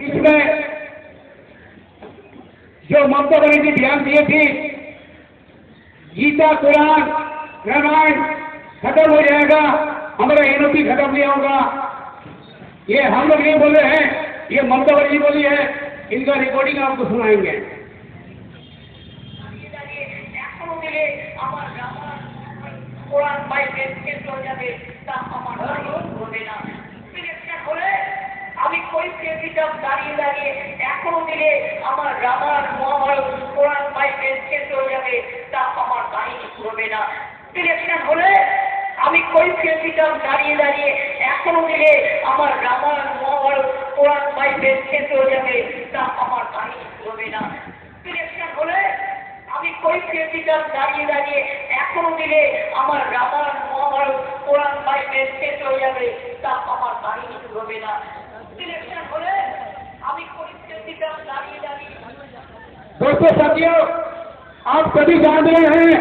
इसमें जो ममता बनर्जी ध्यान दिए थी, गीता कुरान रामायण खत्म हो जाएगा, हमारा एनओपी खत्म नहीं होगा, ये हम लोग नहीं बोले हैं, ये ममता बनर्जी बोली है। इनका रिकॉर्डिंग आपको सुनाएंगे। আমি কৈফিয়ত দাঁড়িয়ে দাঁড়িয়ে এখনো দিলে আমার রামায়ণ মহাভারত কোরআন বাইবেল শেষ হয়ে যাবে, তা আমার কাহিনী পুরবে না। ইলেকশন হলে আমি কৈফিয়ত দাঁড়িয়ে দাঁড়িয়ে এখনো দিলে আমার রামায়ণ মহাভারত কোরআন বাইবেল শেষ হয়ে যাবে, তা আমার কাহিনী পুরবে না। ইলেকশন হলে আমি কৈফিয়ত দাঁড়িয়ে দাঁড়িয়ে এখনো দিলে আমার রামায়ণ মহাভারত কোরআন বাইবেল শেষ হয়ে যাবে, তা আমার কাহিনী পুরবে না। दोस्तों साथियों, आप सभी जान रहे हैं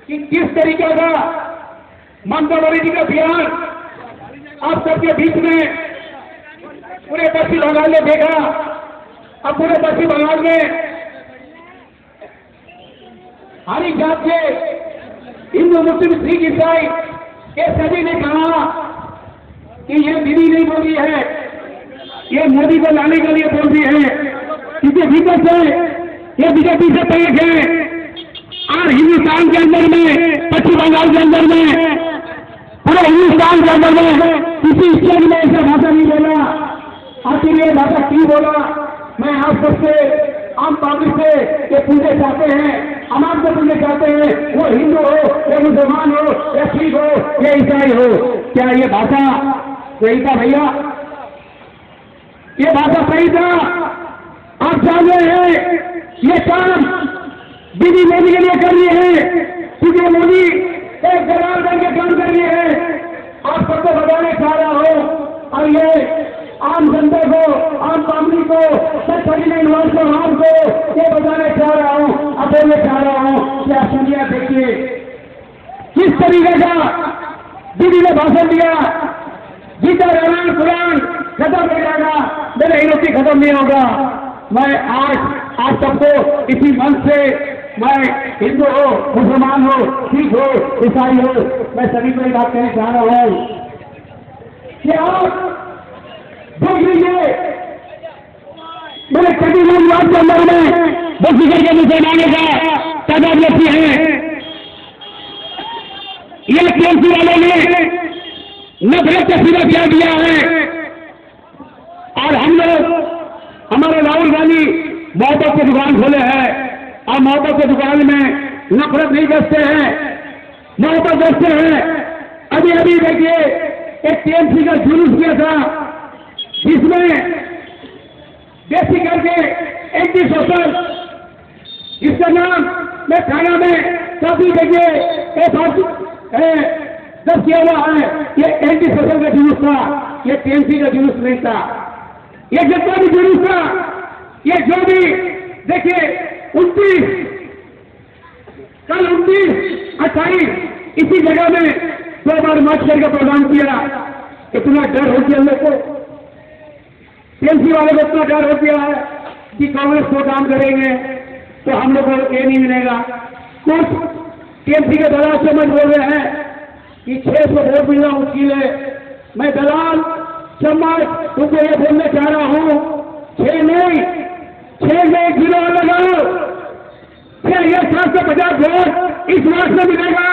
कि किस तरीके का ममता बनर्जी का बयान आप सबके बीच में पूरे पश्चिम बंगाल ने देखा। अब पूरे पश्चिम बंगाल में हर एक जात के हिंदू मुस्लिम सिख ईसाई ये सभी ने कहा कि ये दीदी नहीं बोली है, ये मोदी को लाने के लिए बोल रही है, क्योंकि भीतर से ये बीजेपी से पैक है और हिंदुस्तान के अंदर में, पश्चिम बंगाल के अंदर में, पूरे हिंदुस्तान के अंदर में किसी स्टेट में ऐसा भाषा नहीं बोला। आखिर ये भाषा क्यों बोला? मैं आप सबसे आम पब्लिक से ये पूछना चाहते हैं, हम आपको पूछना चाहते हैं, वो हिंदू हो या मुसलमान हो या सिख हो या ईसाई हो, क्या ये भाषा सही था भैया? ये भाषा सही था? आप जान रहे हैं ये काम दीदी मोदी के लिए कर रही है, क्योंकि मोदी एक दलाल बन के काम कर रही है। आप सबको बताने चाह रहा हूं और ये आम जनता को, आम पब्लिक को, आम को ये बताने चाह रहा हूं, अब बोलने चाह रहा हूं कि आप सुनिए, देखिए किस तरीके का दीदी ने भाषण दिया। गीता रामायण कुरान खत्म हो जाएगा, मेरा एनओपी खत्म नहीं होगा। मैं आज आप सबको इसी मंच से, मैं हिंदू हो, मुसलमान हो, सिख हो, ईसाई हो, मैं सभी को एक बात कहना चाह रहा हूं कि आप देख लीजिए, मेरे कभी लोग के अंदर में बेफिक्र के मुसलमानों का तादाद व्यक्ति है। ये टीएमसी वालों ने नफरत का सीधा क्या दिया है और हम लोग, हमारे राहुल गांधी मोहब्बत की दुकान खोले हैं और मोहब्बत की दुकान में नफरत नहीं बेचते हैं, मोहब्बत बेचते हैं। अभी अभी देखिए एक टीएमसी का जुलूस किया था जिसमें देसी करके एंटी सोशल, इसका नाम मैं थाना में काफी देखिए दर्ज किया हुआ है। ये एंटी सोशल का जुलूस था, ये टीएमसी का जुलूस नहीं था। ये जितना भी जुलूस था, ये जो भी देखिए 29 कल 29 28 इसी जगह में 2 बार मार्च करके प्रोग्राम किया। इतना डर हो गया हम लोग को, टीएमसी वाले को इतना डर हो गया है कि कांग्रेस को काम करेंगे तो हम लोग को ये नहीं मिलेगा। कुछ टीएमसी के दलाल से मैं बोल रहे हैं कि 600 वोट मिलना मुश्किल है। मैं दलाल समाज तुमको ये बोलने चाह रहा हूं, 6 में 0 लगाओ, फिर ये 750 वोट इस वर्ष में मिलेगा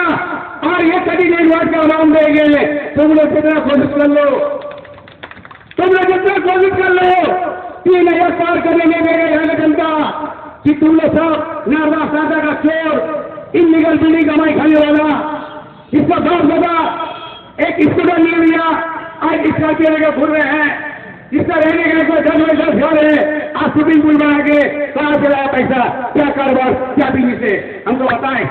और ये कभी नहीं वोट का नाम देंगे। तुम लोग कितना कोशिश कर लो, तुम लोग कितना कोशिश कर लो, 3000 पार करेंगे मेरे यहाँ की जनता कि तुम लोग सब नारदा सादा का चोर, इलीगल बिल्डिंग कमाई खाने वाला, इसका बाप दादा एक स्कूटर नहीं लिया, आज इसका के लेकर घूर रहे हैं, जिसका रहने का कोई 10 घर है, आज स्विमिंग पूल बना के कहां से लाया पैसा, क्या कारोबार, क्या बिजनेस है, हमको बताएं।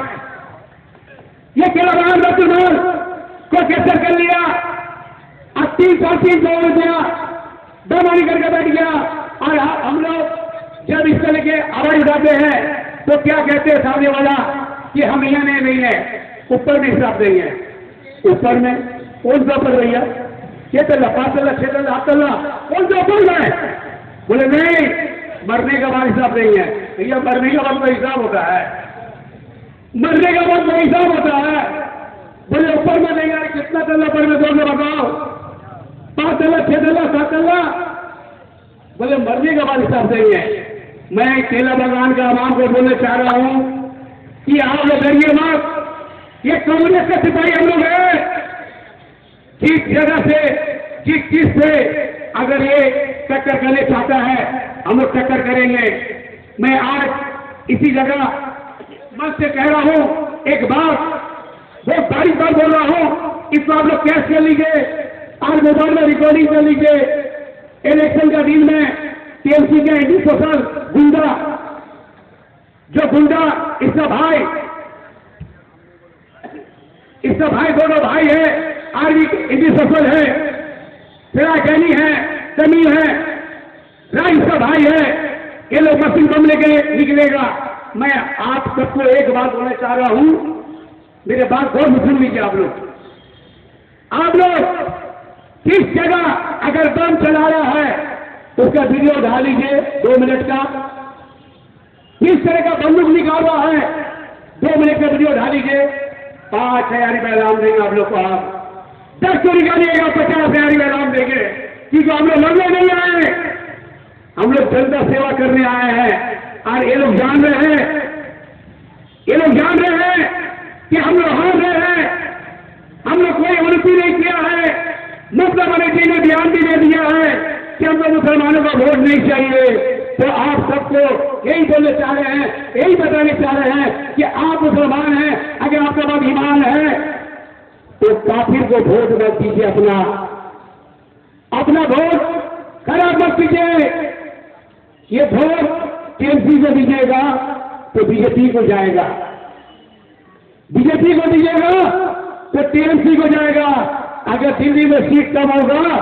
ये केवल राम को कैसे कर लिया, अब 3 रुपया बेमानी करके बैठ गया। और हम लोग जब इस तरह के आवाज उठाते हैं तो क्या कहते हैं सामने वाला कि हम यहाँ नहीं है, ऊपर में हिसाब देंगे। ऊपर में कौन सा ऊपर भैया? 6 तल्ला 5 तल्ला 6 तल्ला 8 तल्ला कौन सा ऊपर है? बोले नहीं, मरने का बाद हिसाब नहीं है। भैया मरने का बाद तो हिसाब होता है, मरने का बाद तो हिसाब होता है। बोले ऊपर में नहीं यार, कितना तल्ला पर में दोगे बताओ, 5 तल्ला 6 तल्ला 7 तल्ला। बोले मरने का बाद हिसाब नहीं है। मैं केला बागान का आवाम को बोलना चाह रहा हूं कि आप लोग डरिए मत, ये कांग्रेस का सिपाही हम लोग हैं। किस जगह से, किस चीज से अगर ये टक्कर करने चाहता है, हम लोग टक्कर करेंगे। मैं आज इसी जगह मन से कह रहा हूं, एक बात बहुत तारीफ बार बोल रहा हूं, इसको आप लोग कैश कर लीजिए, आज मोबाइल में रिकॉर्डिंग कर लीजिए। इलेक्शन का दिन में टीएमसी के एंटी सोशल गुंडा, जो गुंडा इसका भाई दोनों भाई है, आर्मी एंटी सोशल है, फिराकैनी है, तमीम है, राइस का भाई है, ये लोग मशीन बम लेके निकलेगा। मैं आप सबको एक बात बोलना चाह रहा हूं, मेरे बात बहुत सुन लीजिए आप लोग किस जगह अगर बम चला रहा है तो उसका वीडियो डाल लीजिए 2 मिनट का। किस तरह का बंदूक निकाल रहा है 2 मिनट का वीडियो डाल लीजिए। 5,000 रुपये इनाम देंगे आप लोग को। आप 10 चोरी निकालिएगा, 50,000 रुपये इनाम देंगे, क्योंकि हम लोग लड़ने नहीं आए, हम लोग जनता सेवा करने आए हैं। और ये लोग जान रहे हैं कि हम लोग हार रहे हैं, हम लोग कोई उन्नति नहीं किया है। ममता बनर्जी ने ध्यान भी दे दिया है कि हम लोग मुसलमानों का वोट नहीं चाहिए। तो आप सबको यही बोलने चाह रहे हैं, यही बताने चाह रहे हैं कि आप मुसलमान हैं, अगर आपका पास ईमान है तो काफिर को वोट मत दीजिए, अपना वोट खराब मत कीजिए। ये वोट टीएमसी को दीजिएगा तो बीजेपी को जाएगा, बीजेपी को दीजिएगा तो टीएमसी को जाएगा। अगर दिल्ली में सीट कम होगा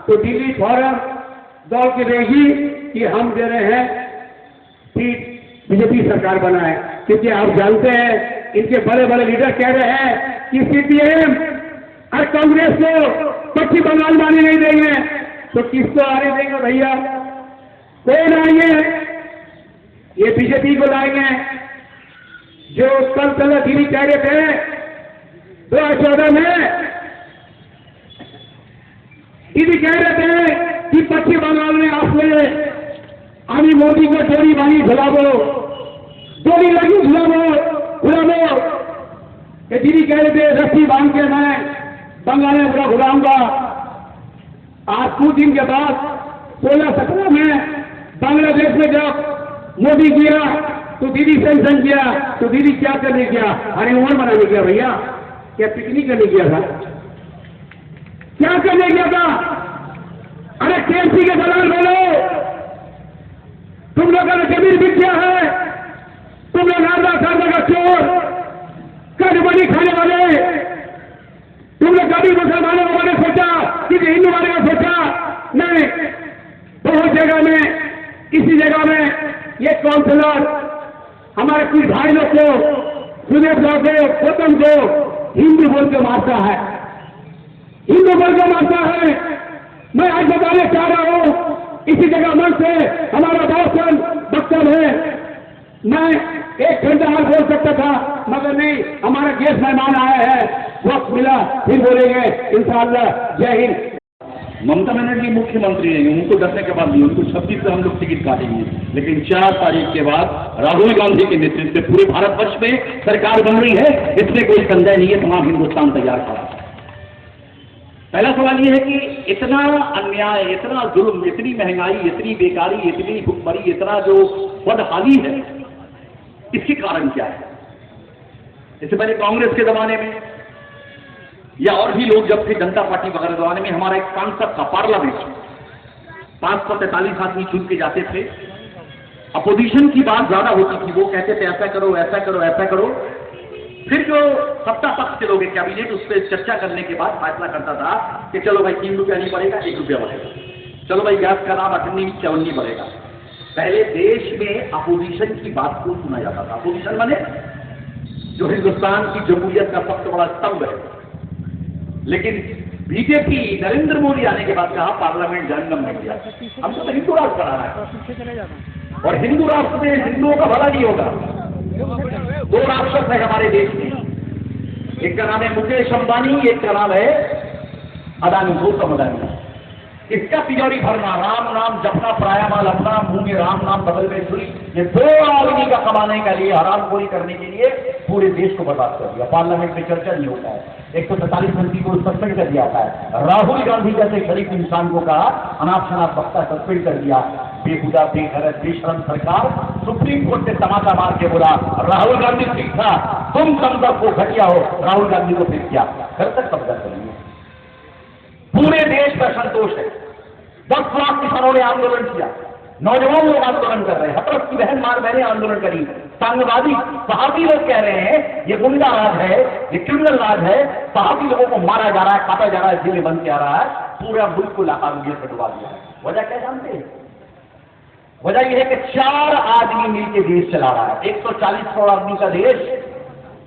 तो दिल्ली फौरन दौड़ के देगी कि हम दे रहे हैं सीट, बीजेपी सरकार बनाए। क्योंकि आप जानते हैं इनके बड़े बड़े लीडर कह रहे हैं कि सीपीएम और कांग्रेस को पश्चिम बंगाल में आने नहीं देंगे, तो किसको आने देंगे भैया? कोई लाएंगे, ये बीजेपी को लाएंगे। जो कल दिल्ली कह रहे थे 2014 में, दीदी कह रहे थे कि पश्चिम बंगाल में आपने अभी मोदी को चोरी बानी झुलावो, चोरी लगी झुलावो। ये दीदी कह रहे थे रस्सी बांध के मैं बंगाल में पूरा घुराऊंगा। आज कुछ दिन के बाद 16-17 में बांग्लादेश में जब मोदी गया तो दीदी सेंशन किया, तो दीदी क्या करने गया? हनीमून मनाने गया भैया, क्या पिकनिक करने गया था? क्या करने गया था? अरे टीएमसी के दलाल बोलो, तुम लोगों ने जमीन बिकिया है, तुम लोग नारदा का चोर, कटबड़ी खाने वाले, तुम लोग कभी मुसलमानों को मैंने सोचा, किसी हिंदू वाले को सोचा नहीं। बहुत जगह में, किसी जगह में ये काउंसलर हमारे कुछ भाई लोग को, सुदेव साहब को, गौतम को हिंदू बोल के मारता है, हिंदू बोल के मारता है। मैं आज बताने चाह रहा हूं, इसी जगह मन से हमारा भाषण वक्तव्य है। मैं 1 घंटा और बोल सकता था, मगर नहीं, हमारा गेस्ट मेहमान आए हैं, वक्त मिला फिर बोलेंगे इंशाअल्लाह। जय हिंद। ममता बनर्जी मुख्यमंत्री नहीं, उनको डरने के बाद नहीं, उनको 26 से हम लोग टिकट काटेंगे, लेकिन 4 तारीख के बाद राहुल गांधी के नेतृत्व में पूरे भारतवर्ष में सरकार बन रही है, इसमें कोई संदेह नहीं है। तमाम हिंदुस्तान तैयार खड़ा। पहला सवाल यह है कि इतना अन्याय, इतना जुल्म, इतनी महंगाई, इतनी बेकारी, इतनी भुखमरी, इतना जो बदहाली है, इसके कारण क्या है? इससे पहले कांग्रेस के जमाने में या और भी लोग जब थे, जनता पार्टी वगैरह जमाने में, हमारा एक सांसद था पार्लियामेंट, 543 आदमी चुन के जाते थे। अपोजिशन की बात ज्यादा होती थी, वो कहते थे ऐसा करो, ऐसा करो, ऐसा करो। फिर जो सत्ता पक्ष के लोग, कैबिनेट, उस पर चर्चा करने के बाद फैसला करता था कि चलो भाई 3 रुपया नहीं बढ़ेगा, 1 रुपया बढ़ेगा, चलो भाई गैस का दाम 58 बढ़ेगा। पहले देश में अपोजिशन की बात को सुना जाता था। अपोजिशन माने जो हिंदुस्तान की जमहूरियत का सबसे बड़ा स्तंभ है। लेकिन बीजेपी नरेंद्र मोदी आने के बाद कहा पार्लियामेंट जंगम में गया, हमको तो हिंदू राष्ट्र कराना है और हिंदू राष्ट्र में हिंदुओं का भला नहीं होगा। दो राक्षस है हमारे देश में, एक का नाम है मुकेश अंबानी, एक का नाम है अदानी, गौतम अदानी। इसका तिजोरी भरना, राम नाम जपना, प्रायामाल अपना, मुंह में राम नाम बगल में छुरी, ये दो आदमी का कमाने के लिए, हरामखोरी करने के लिए पूरे देश को बर्बाद कर दिया। पार्लियामेंट में चर्चा नहीं होता है, 147 मंत्री को सस्पेंड कर दिया है। राहुल गांधी जैसे शरीफ इंसान को कहा अनाप शनाप वक्ता सस्पेंड कर दिया। बेहुदा बेखरत बेशरम सरकार सुप्रीम कोर्ट से तमाचा मार के बोला राहुल गांधी ठीक था, तुम कमजोर को घटिया हो, राहुल गांधी को फिर किया, घर तक कब्जा करेंगे। पूरे देश का संतोष है। 10 लाख किसानों ने आंदोलन किया, नौजवान लोग आंदोलन कर रहे हैं, हतरस की बहन मार बहने आंदोलन करी, सांगवादी सहाबी लोग कह रहे हैं ये गुंडा राज है, ये क्रिमिनल राज है, सहाबी लोगों को मारा जा रहा है, काटा जा रहा है, जेल में बंद किया रहा है, पूरा मुल्क को लाकाबियत में डुबा दिया है। वजह क्या जानते हैं? वजह यह है कि 4 आदमी मिलकर देश चला रहा है। 140 करोड़ आदमी का देश,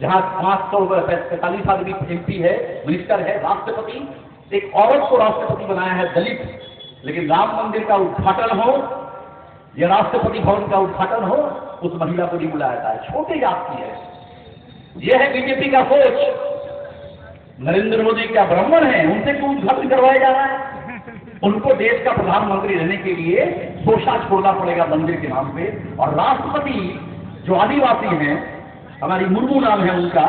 जहां 545 आदमी एमपी है, मिनिस्टर है, राष्ट्रपति, एक औरत को राष्ट्रपति बनाया है, दलित। लेकिन राम मंदिर का उद्घाटन हो या राष्ट्रपति भवन का उद्घाटन हो, उस महिला को नहीं बुलाया जाता है, छोटे जात की है। यह है बीजेपी का सोच। नरेंद्र मोदी क्या ब्राह्मण है, उनसे क्यों उद्घाटन करवाया जा रहा है? उनको देश का प्रधानमंत्री रहने के लिए शोषा छोड़ना पड़ेगा मंदिर के नाम पे। और राष्ट्रपति जो आदिवासी हैं, हमारी मुर्मू नाम है उनका,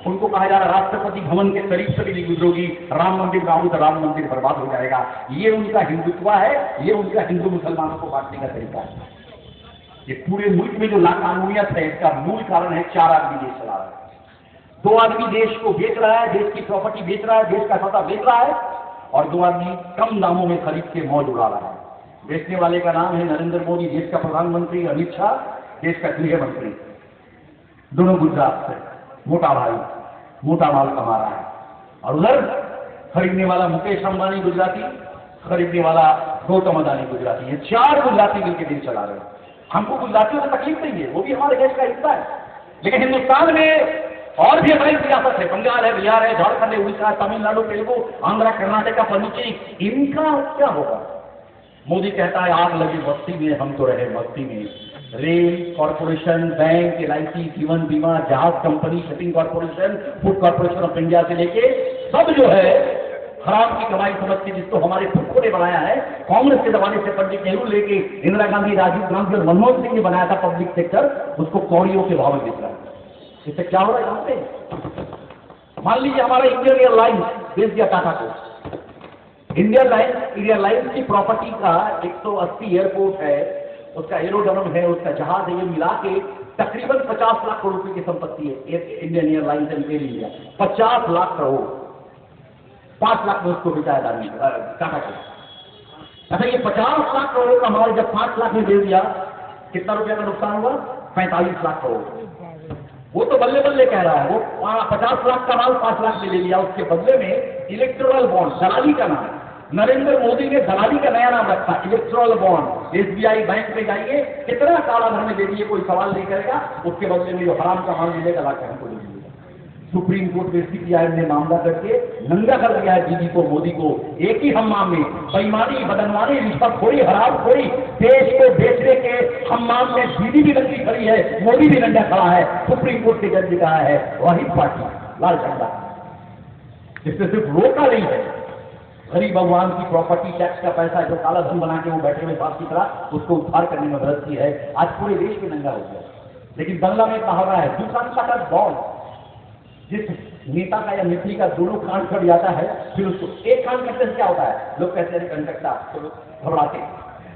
उनको कहा जा रहा है राष्ट्रपति भवन के करीब से भी नहीं गुजरोगी, राम मंदिर बनाऊंगी तो राम मंदिर बर्बाद हो जाएगा। ये उनका हिंदुत्व है, ये उनका हिंदू मुसलमानों को बांटने का तरीका है। ये पूरे मुल्क में जो लाकानूनियत है, इसका मूल कारण है 4 आदमी देश चला रहा है। 2 आदमी देश को बेच रहा है, देश की प्रॉपर्टी बेच रहा है, देश का सौदा बेच रहा है, और 2 आदमी कम दामों में खरीद के मौज उड़ा रहा है। बेचने वाले का नाम है नरेंद्र मोदी, देश का प्रधानमंत्री, अमित शाह देश का गृह मंत्री, दोनों गुजरात से, मोटा भाई, मोटा माल कमा रहा है। और उधर खरीदने वाला मुकेश अंबानी गुजराती, खरीदने वाला गौतम अदानी गुजराती, ये 4 गुजराती मिलकर देश चला रहे हैं। हमको गुजरातियों से तकलीफ नहीं है, वो भी हमारे देश का हिस्सा है। लेकिन हिंदुस्तान में और भी हमारी सियासत है, बंगाल है, बिहार है, झारखंड है, उड़ीसा, तमिलनाडु, तेलुगु, आंध्रा, कर्नाटक, पदुचेरी, इनका क्या होगा? मोदी कहता है आग लगी बस्ती में, हम तो रहे मस्ती में। रेल कॉर्पोरेशन, बैंक, LIC, जीवन बीमा, जहाज company, shipping corporation, food corporation of India से लेके सब जो है हराम की कमाई समझ के, जिसको हमारे पुरखों ने बनाया है, कांग्रेस के जमाने से पंडित नेहरू लेके इंदिरा गांधी, राजीव गांधी और मनमोहन सिंह ने बनाया था पब्लिक सेक्टर, उसको कौड़ियों के भाव में बेच रहा है। इससे क्या हो रहा है जानते हैं? मान लीजिए हमारा इंडियन एयरलाइंस बेच दिया टाटा को। इंडियन एयरलाइंस की प्रॉपर्टी का 180 एयरपोर्ट है, उसका एरोड्रम है, उसका जहाज है, ये मिला के तकरीबन 50 लाख करोड़ रुपए की संपत्ति है Indian airlines and air India. 50 lakh crore, 5 lakh में उसको बेचा है टाटा को। अच्छा, ये 50 लाख करोड़ का हमारे जब 5 लाख में दे दिया, कितना रुपया का नुकसान हुआ? 45 लाख करोड़। वो तो बल्ले बल्ले कह रहा है, वो 50 लाख का माल 5 लाख में ले लिया। उसके बदले में इलेक्टोरल बॉन्ड, दलाली का नाम है, नरेंद्र मोदी ने दलाली का नया नाम रखा, इलेक्टोरल बॉन्ड। SBI बैंक में जाइए, कितना काला धन में दे दिए, कोई सवाल नहीं करेगा, उसके बदले में जो हराम का माल मिलेगा लाकर हमको दे दीजिएगा। सुप्रीम कोर्ट में CPI ने मामला करके नंगा कर दिया है दीदी को, मोदी को, एक ही हम्माम में बेईमानी, बदनवानी, रिश्वतखोरी, हरामखोरी, देश को बेचने के हम्माम में दीदी भी नंगी खड़ी है, मोदी भी नंगा खड़ा है। सुप्रीम कोर्ट के जज ने कहा है वही पार्टी लाल झंडा, जिससे सिर्फ रोका नहीं है, गरीब भगवान की प्रॉपर्टी टैक्स का पैसा जो काला धन बना के वो बैठे हुए बाप की तरह, उसको उद्धार करने में मदद की है। आज पूरे देश में नंगा हो गया। लेकिन बंगला में कहा रहा है दुकान का बॉल, जिस नेता का या नेत्री का दोनों कान कट जाता है, फिर उसको एक कान कटने से क्या होता है? लोग कहते हैं कंडक्टा, तो लोग घबराते।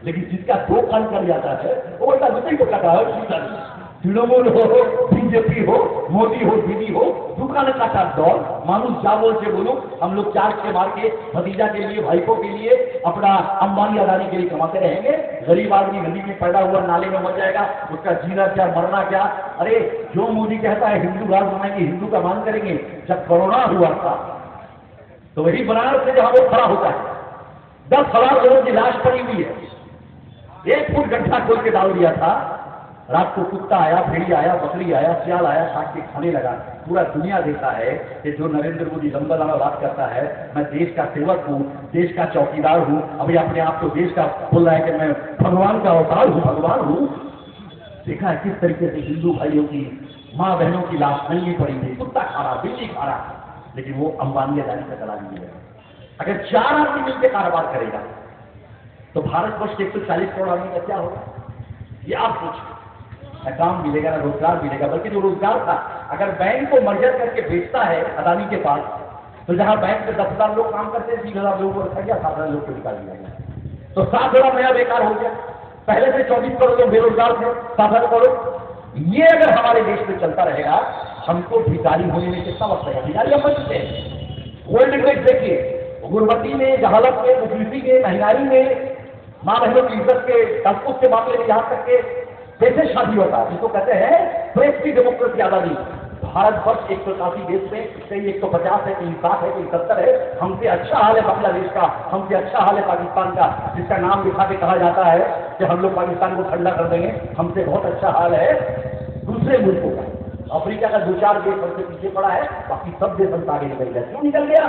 लेकिन जिसका 2 कान कट जाता है वो ऐसा दूसरे को कटा है। तृणमूल हो, बीजेपी हो, मोदी हो, दीदी हो, दुकान काटा दौड़, मानुष जा बोल से बोलो, हम लोग 4 के मार के भतीजा के लिए, भाईपों के लिए, अपना अंबानी अदानी के लिए कमाते रहेंगे। गरीब आदमी नदी में पैदा हुआ नाले में मर जाएगा, उसका जीना क्या मरना क्या। अरे जो मोदी कहता है हिंदू राज बनाएंगे, हिंदू का मान करेंगे, जब कोरोना हुआ था तो वही बनारस से जहां वो खड़ा होता है, 10,000 लोगों की लाश पड़ी हुई है, 1 फुट गड्ढा खोल के डाल दिया था, रात को कुत्ता आया, भेड़ी आया, बकरी आया, सियाल आया, काट के खाने लगा। पूरा दुनिया देखा है कि जो नरेंद्र मोदी लंबा लंबा बात करता है, मैं देश का सेवक हूँ, देश का चौकीदार हूँ, अभी अपने आप को देश का बोल रहा है कि मैं भगवान का अवतार हूँ, भगवान हूँ। देखा है किस तरीके से हिंदू भाइयों की, माँ बहनों की लाश नहीं पड़ी थी, कुत्ता खा रहा, बिल्ली खा रहा, लेकिन वो अंबानी अदानी का चला नहीं है। अगर 4 आदमी मिलकर कारोबार करेगा तो भारतवर्ष के 140 करोड़ आदमी का क्या होगा, ये आप सोचिए। न काम मिलेगा, न रोजगार मिलेगा, बल्कि जो रोजगार था, अगर बैंक को मर्जर करके बेचता है अदानी के पास, तो जहां बैंक में 10,000 लोग काम करते हैं, 30,000 लोगों को रखा गया, 7,000 लोग को निकाल दिया गया, तो 7,000 नया बेकार हो गया। पहले से 24 करोड़ लोग बेरोजगार थे, 7,000 करोड़। ये अगर हमारे देश में चलता रहेगा, हमको भिखारी होने में कितना वक्त लगेगा? भिखारी हम बन चुके हैं। वर्ल्ड इंडेक्स देखिए, गुर्बती में, जहालत में, मुफलिसी में, महंगाई में, मां बहनों की इज्जत के, तहफ्फुज़ के मामले में, यहाँ तक के कैसे शादी होता है, जिसको कहते हैं प्रेस की डेमोक्रेसी आजादी। भारतवर्ष 180 देश में कहीं 150 है, कहीं 60 है, कहीं 70 है। हमसे अच्छा हाल है बांग्लादेश का, हमसे अच्छा हाल है पाकिस्तान का, जिसका नाम लिखा के कहा जाता है कि हम लोग पाकिस्तान को ठंडा कर देंगे। हमसे बहुत अच्छा हाल है दूसरे मुल्कों का। अफ्रीका का 2-4 देश हमसे पीछे पड़ा है, बाकी सब देश हमसे आगे निकल गया। क्यों निकल गया?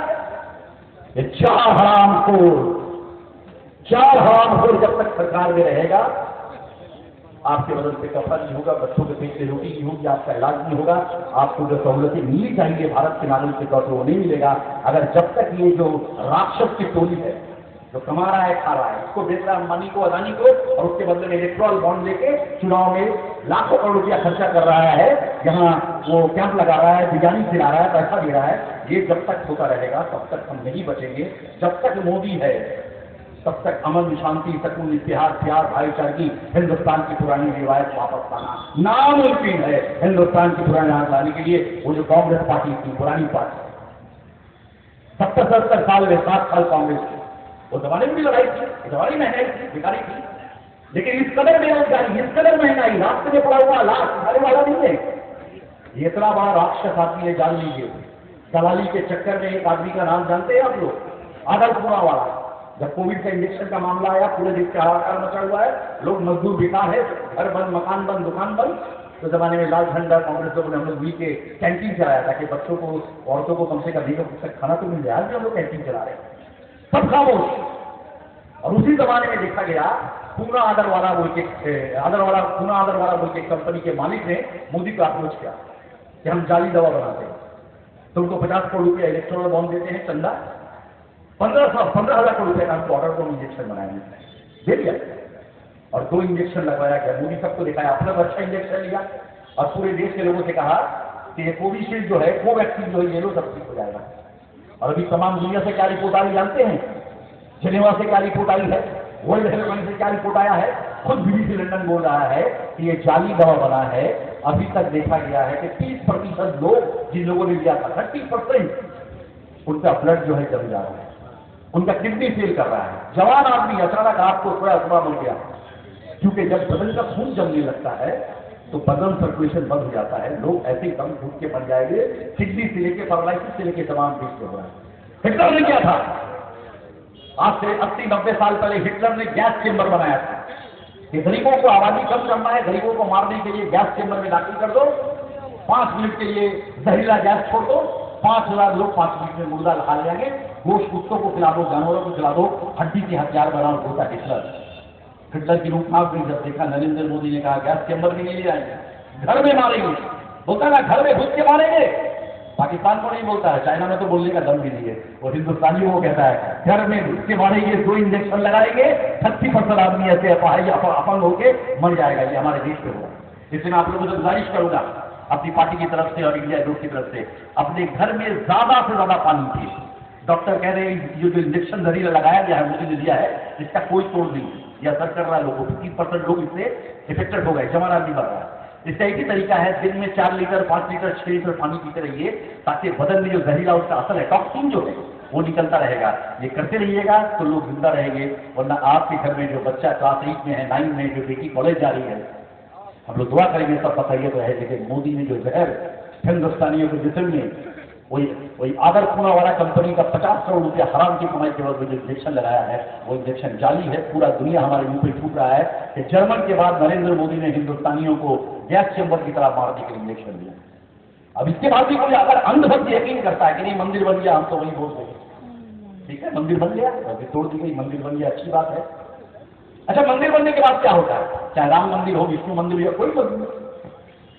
ये 4 हरामखोर जब तक सरकार में रहेगा, आपके बदन पे कफन नहीं होगा, बच्चों के पेट से रोटी नहीं होगी, आपका इलाज नहीं होगा, आपको जो सहूलतें मिलनी चाहिए भारत के नागरिक के तौर पर वो नहीं मिलेगा। अगर जब तक ये जो राक्षस की टोली है, जो कमा रहा है, खा रहा है, उसको बेच रहा है अंबानी को, अदानी को, और उसके बदले में इलेक्ट्रॉल बॉन्ड लेके चुनाव में लाखों करोड़ रुपया खर्चा कर रहा है, यहाँ वो कैंप लगा रहा है, बिरयानी खिला रहा है, पैसा दे रहा है, ये जब तक होता रहेगा तब तक हम नहीं बचेंगे। जब तक मोदी है तब तक अमन, शांति, सकून, इतिहास, प्यार, भाईचारगी, हिंदुस्तान की पुरानी रिवायत वापस लाना नामुमकिन है। हिंदुस्तान की पुरानी याद लाने के लिए वो जो कांग्रेस पार्टी थी, पुरानी पार्टी, 70-70 साल में 7 साल कांग्रेस की, वो जमाने में भी लड़ाई थी, जमाने महंगाई थी, बेकारी थी, लेकिन इस कदर बेरोजगारी, इस कदर महंगाई, रास्ते में पड़ा हुआ लाश उठाने वाला नहीं है। ये इतना बड़ा राक्षस आदमी है, जान लीजिए। दलाली के चक्कर में एक आदमी का नाम जानते हैं आप लोग? आदर्शपुरा वाला। जब कोविड का इंजेक्शन का मामला आया, पूरे देश का हाहाकार मचा हुआ है, लोग मजदूर बेकार है, घर बंद, मकान बंद, दुकान बंद। तो जमाने में लाल झंडा कांग्रेस लोगों ने हम लोग मिल के कैंटीन चलाया ताकि बच्चों को, औरतों को कम से कम तक खाना तो मिल जाए। आज भी हम लोग कैंटीन चला रहे हैं, सब खामोश। और उसी जमाने में देखा गया, पूना आदरवाला बोल के कंपनी के मालिक ने मोदी को अप्रोच किया कि हम जाली दवा बनाते हैं, तो उनको 50 करोड़ रुपया इलेक्ट्रॉल बॉन्ड देते हैं चंदा, 15,000 करोड़ रुपये का हमको ऑर्डर को इंजेक्शन बनाएंगे, दे दिया। और 2 इंजेक्शन लगवाया गया। मोदी सबको दिखाया, अपना अच्छा इंजेक्शन लिया और पूरे देश के लोगों से कहा कि ये कोविशील्ड जो है, कोवैक्सीन जो है, ये लो, सब ठीक हो जाएगा। और अभी तमाम दुनिया से क्या रिपोर्ट आई जानते हैं? जिनेवा से क्या रिपोर्ट आई है, वर्ल्ड हेल्थ ऑर्गेनाइजेशन से क्या रिपोर्ट आया है, खुद बीबीसी लंदन बोल रहा है कि ये जाली दवा बना है। अभी तक देखा गया है कि 30% लोग, जिन लोगों ने लिया था, 30% उनका ब्लड जो है जम जा रहा है, उनका किडनी फेल कर रहा है। जवान आदमी अचानक आपको थोड़ा मिल गया, क्योंकि जब बदन का खून जमने लगता है तो बदन सर्कुलेशन बंद हो जाता है, लोग ऐसे ही दम घुट के मर जाएंगे। किडनी से लेके पैरालिसिस से लेके तमाम चीज हो रहा है। हिटलर ने क्या था? आज से 80-90 साल पहले हिटलर ने गैस चेंबर बनाया था कि गरीबों को आबादी कम करना है, गरीबों को मारने के लिए गैस चेंबर में दाखिल कर दो, 5 मिनट के लिए जहरीला गैस छोड़ दो, 5,000 लोग 5 मिनट में मुर्दा खा लेंगे, गोश्त कुत्तों को खिला दो, जानवरों को खिला दो, हड्डी के हथियार बनाओ। होता हिटलर की रूपनाथ में जब देखा, नरेंद्र मोदी ने कहा गैस चेंबर में नहीं ले आएंगे, घर में मारेंगे। बोलता ना, घर में घुस के मारेंगे। पाकिस्तान को नहीं बोलता है, चाइना में तो बोलने का दम भी नहीं है, और हिंदुस्तानी वो कहता है घर में घुस के मारेंगे, 2 इंजेक्शन लगाएंगे, 30% आदमी ऐसे अपंग होके मर जाएगा। ये हमारे देश में हुआ। इसलिए मैं आप लोगों से गुजारिश करूंगा अपनी पार्टी की तरफ से और इंडिया ग्रुप की तरफ से, अपने घर में ज्यादा से ज्यादा पानी पिए। डॉक्टर कह रहे हैं ये जो इंजेक्शन जहरीला लगाया गया है, मोदी ने दिया है, इसका कोई तोड़ नहीं, यह असर कर रहा है लोगों को। 30% लोग इससे इफेक्टेड हो गए, जमाना भी बढ़ रहा है। इसका एक ही तरीका है, दिन में 4 लीटर, 5 लीटर, 6 लीटर पानी पीते रहिए, ताकि बदन में जो जहरीला उसका असर है, टॉक्सिन जो है, वो निकलता रहेगा। ये करते रहिएगा तो लोग जिंदा रहेंगे। वरना आपके घर में जो बच्चा क्लास 8 में है, 9 में, जो बेटी कॉलेज जा रही है, हम लोग दुआ करेंगे सब बताइए तो है। लेकिन मोदी ने जो जहर हिंदुस्तानियों के जिस्म में वही आदर पूना वाला कंपनी का 50 करोड़ रुपया हराम की कमाई के वक्त जो इंजेक्शन लगाया है वो इंजेक्शन जाली है। पूरा दुनिया हमारे मुंह पे छूट रहा है कि जर्मन के बाद नरेंद्र मोदी ने हिंदुस्तानियों को गैस चेंबर की तरह मारने के लिए इंजेक्शन दिया। अब इसके बाद भी कोई अगर अंधभक्त यकीन करता है कि नहीं मंदिर बन गया हम तो वही बोल देंगे, ठीक है मंदिर बन गया, अभी तोड़ दी गई, मंदिर बन गया, अच्छी बात है। अच्छा मंदिर बनने के बाद क्या होता है, चाहे राम मंदिर हो, विष्णु मंदिर हो, कोई मंदिर,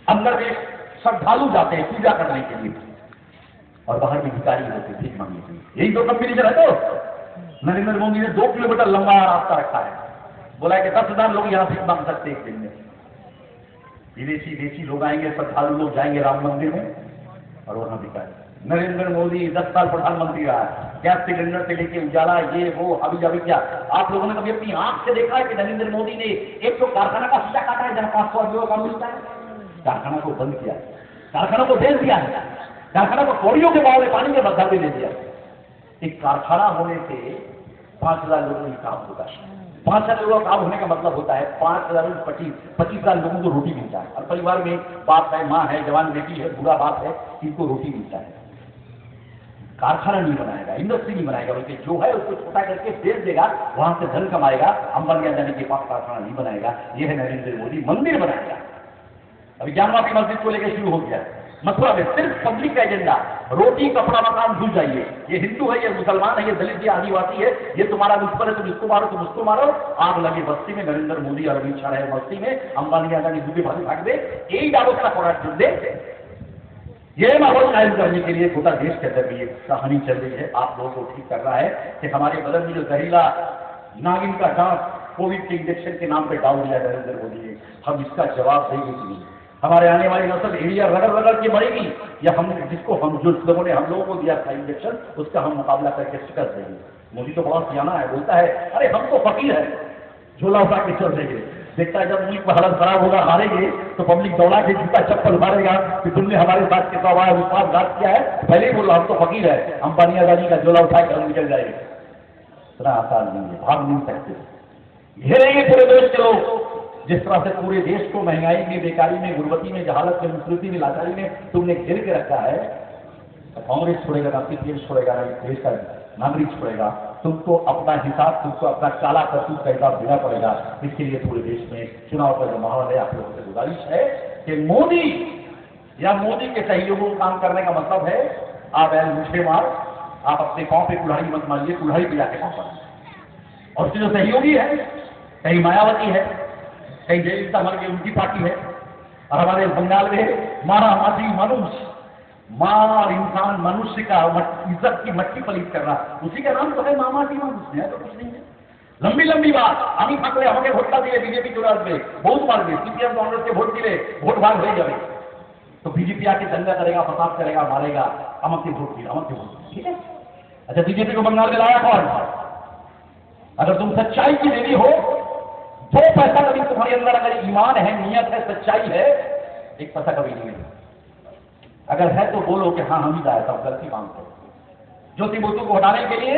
अंदर में श्रद्धालु जाते हैं पूजा करने के लिए और बाहर भी भिखारी होते भीख मांगने के लिए। यही दो कंपनी है। तो नरेंद्र मोदी ने 2 किलोमीटर लंबा रास्ता रखा है, बोला है कि 10,000 लोग यहां भीख मांग सकते एक दिन में। विदेशी देशी लोग आएंगे, श्रद्धालु लोग जाएंगे राम मंदिर में और वहां भिखारी। नरेंद्र मोदी 10 साल प्रधानमंत्री रहा है, गैस सिलेंडर से लेके उजाला ये वो अभी जाभी क्या। आप लोगों ने कभी अपनी आंख से देखा है कि नरेंद्र मोदी ने एक तो कारखाना का शीशा काटा है जहां 500 आदमियों का काम मिलता है, कारखाना को बंद किया, कारखाना को बेच दिया है, कारखाना को कौड़ियों के भाव में पानी के बदला में दे दिया। एक कारखाना होने से 5,000 लोगों का काम होता है। 5,000 लोगों का काम होने का मतलब होता है 25,000 लोगों को रोटी मिलता है। और परिवार में बाप है, माँ है, जवान बेटी है, बूढ़ा बाप है, इनको रोटी मिलता है। कारखाना नहीं बनाएगा, इंडस्ट्री नहीं बनाएगा, बल्कि जो है उसको छोटा करके बेच देगा, वहां से धन कमाएगा। अंबानी अदानी के पास कारखाना नहीं बनाएगा। यह है नरेंद्र मोदी, मंदिर बनाएगा। अभी ज्ञानवापी मस्जिद को लेकर शुरू हो गया मथुरा में, सिर्फ पब्लिक का एजेंडा, रोटी कपड़ा मकान भूल जाइए। ये हिंदू है, ये मुसलमान है, ये दलित, ये आदिवासी है, ये तुम्हारा दुश्मन है, तुम इसको मारो, तुम उसको मारो। आग लगी बस्ती में, नरेंद्र मोदी और अमित शाह रहे बस्ती में, अंबानी अदानी दूसरे भागी भाग दे, यही डालो का थोड़ा चुन दे। ये माहौल कायम करने के लिए पूरा देश के अंदर भी ये कहानी चल रही है। आप लोगों को ठीक कर रहा है कि हमारे बदल में जो जहरीला नागिन का डांस कोविड के इंजेक्शन के नाम पे डाल दिया नरेंद्र मोदी ने, हम इसका जवाब देंगे कि नहीं। हमारे आने वाली नस्ल एरिया रगड़ रगड़ के मरेगी या हम जिसको हम जो लोगों ने हम लोगों को दिया था इंजेक्शन उसका हम मुकाबला करके शिकस्त देंगे। मोदी तो बहुत सियाना है, बोलता है अरे हम तो फकीर है, झोला उठा के चल देंगे। देखता है जब मुल्क में हालत खराब होगा, हारेंगे तो पब्लिक दौड़ा के जूता चप्पल मारेगा कि तुमने हमारे साथ के सवाल विश्वासघात किया है। पहले ही बोला हम तो फकीर है, अंबानी अदानी का झोला उठा के हम निकल जाएंगे। इतना आसान नहीं है, भाग नहीं सकते। घेरेंगे पूरे देश के लोग, जिस तरह से पूरे देश को महंगाई में, बेकारी में, गुर्बती में, जहालत में, मुसीबती में, लाचारी में तुमने घेर के रखा है। कांग्रेस छोड़ेगा ना, सीपीएम छोड़ेगा ना, देश का नागरिक छोड़ेगा। तुमको अपना हिसाब, तुमको अपना काला करतूत का हिसाब देना पड़ेगा। इसके लिए पूरे देश में चुनाव का जो माहौल है, आप लोगों से गुजारिश है कि मोदी या मोदी के सहयोगों को काम करने का मतलब है आप मुझे मार, आप अपने पांव पे कुल्हाड़ी मत मारिए, कुल्हाड़ी पे जाके पांव पर। और उसके जो सहयोगी है, कहीं मायावती है, कहीं जयललिता मर गई उनकी पार्टी है, और हमारे बंगाल में मारा माटी मनुष्य, मार इंसान मनुष्य का इज्जत की मट्टी पलीत कर रहा, उसी का नाम तो है मामाटी मनुष्य है, तो कुछ नहीं है। लंबी लंबी बात, अभी ठाकरे हमें वोट दिए बीजेपी चुनाव में, बहुत मार दिए, सीपीएम कांग्रेस के वोट दिए, वोट भाग हो जाए तो बीजेपी आके दंगा करेगा, फसाद करेगा, मारेगा, अमक के वोट दिए, अमक के वोट, ठीक है। अच्छा बीजेपी को बंगाल में लाया कौन? अगर तुम सच्चाई की देवी हो, 2 पैसा कभी तुम्हारे अंदर अगर ईमान है, नियत है, सच्चाई है, 1 पैसा कभी नहीं है। अगर है तो बोलो कि हाँ हम ही लाए थे, गलती मानते। ज्योति बसु को हटाने के लिए,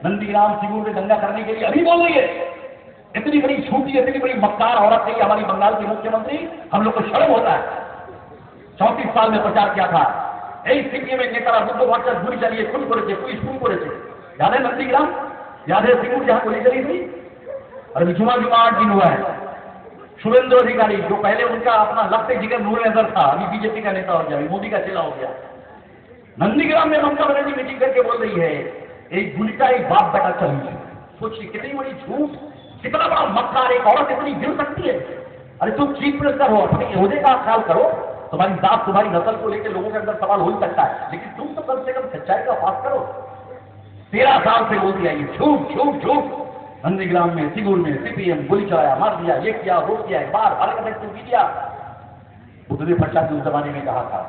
नंदीग्राम सिंगूर में दंगा करने के लिए अभी बोल रही है। इतनी बड़ी झूठी, इतनी बड़ी मक्कार औरत है हमारी बंगाल की मुख्यमंत्री, हम लोग को शर्म होता है। 34 साल में प्रचार किया था, এই সিপিএমের নেতারা বুদ্ধ ভট্টাচার্য গুলি চালিয়ে খুন করেছে, পুলিশ খুন করেছে। याद है नंदीग्राम, याद है सिंगूर जहां गोली चली थी? और जुमा 8 दिन हुआ है। शुभेंद्र अधिकारी जो पहले उनका अपना लगते जिगर नूर नजर था, अभी बीजेपी का नेता हो गया, अभी मोदी का चेला हो गया। नंदीग्राम में ममता बनर्जी मीटिंग करके बोल रही है एक गुली का एक बाप बेटा चली। सोचिए कितनी बड़ी झूठ, कितना बड़ा मक्कार, एक औरत इतनी गिर सकती है। अरे तुम चीफ मिनिस्टर हो, अपने ओहदे का ख्याल करो। तुम्हारी जात, तुम्हारी नस्ल को लेकर लोगों के अंदर सवाल हो ही सकता है, लेकिन तुम तो कम से कम सच्चाई का पास करो। 13 साल से बोलती आई झूठ झूठ झूठ। नंदीग्राम में, सिंगूर में सीपीएम गोली चलाया, मार दिया, ये किया, वो किया, एक बार भारत अध्यक्ष किया। बुद्धदेव भट्टाचार्य उस जमाने में कहा था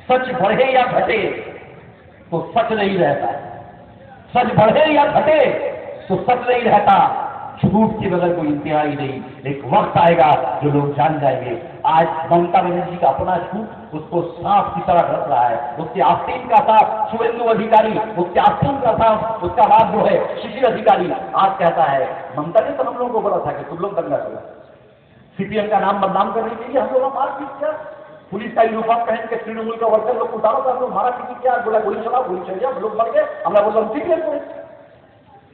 सच बढ़े या घटे तो सच नहीं रहता, सच बढ़े या घटे तो सच नहीं रहता, झूठ के बगैर कोई इंतहा ही नहीं। एक वक्त आएगा जो लोग जान जाएंगे। आज ममता बनर्जी का अपना झूठ उसको सांप की तरह रख रहा है। उसके आस्तीन का साथ शुभेंदु अधिकारी, उसके आस्तीन का साथ उसका बाप जो है शिशिर अधिकारी आज कहता है ममता ने तो हम लोगों को बोला था कि तुम लोग दंगा करो, सीपीएम का नाम बदनाम करने के लिए हम लोग मारपीट किया। पुलिस का यूनिफॉर्म पहन के तृणमूल का वर्कर लोग उतारो कर दो, मारा किसी क्या, बोला गोली चलाओ, गोली चल गया, लोग मर गए, हमारा बोला हम ठीक है।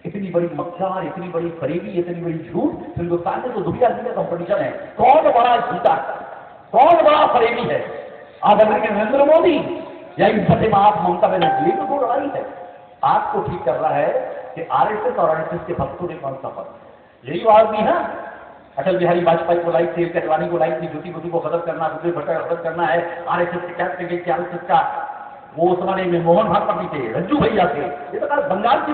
इतनी बड़ी मक्कार, इतनी बड़ी फरेबी, इतनी बड़ी झूठ हिंदुस्तान में तो दुनिया में कंपटीशन है, कौन बड़ा झूठा, कौन बड़ा फरेबी है, आदरणीय नरेंद्र मोदी या इन फतेह आप ममता बनर्जी? तो दो लड़ाई है। आपको ठीक कर रहा है कि आरएसएस और आरएसएस के भक्तों ने कौन सा फर्क, यही बात भी है। अटल बिहारी वाजपेयी को लाइक थी, कटवानी को लाइक थी, ज्योति बसु को खत्म करना, दूसरे भट्टा खत्म करना है, आरएसएस के कैप्टन आरएसएस का वो उस जमाने में मोहन भागवत थे, रज्जू भैया थे, ये तो बंगाल की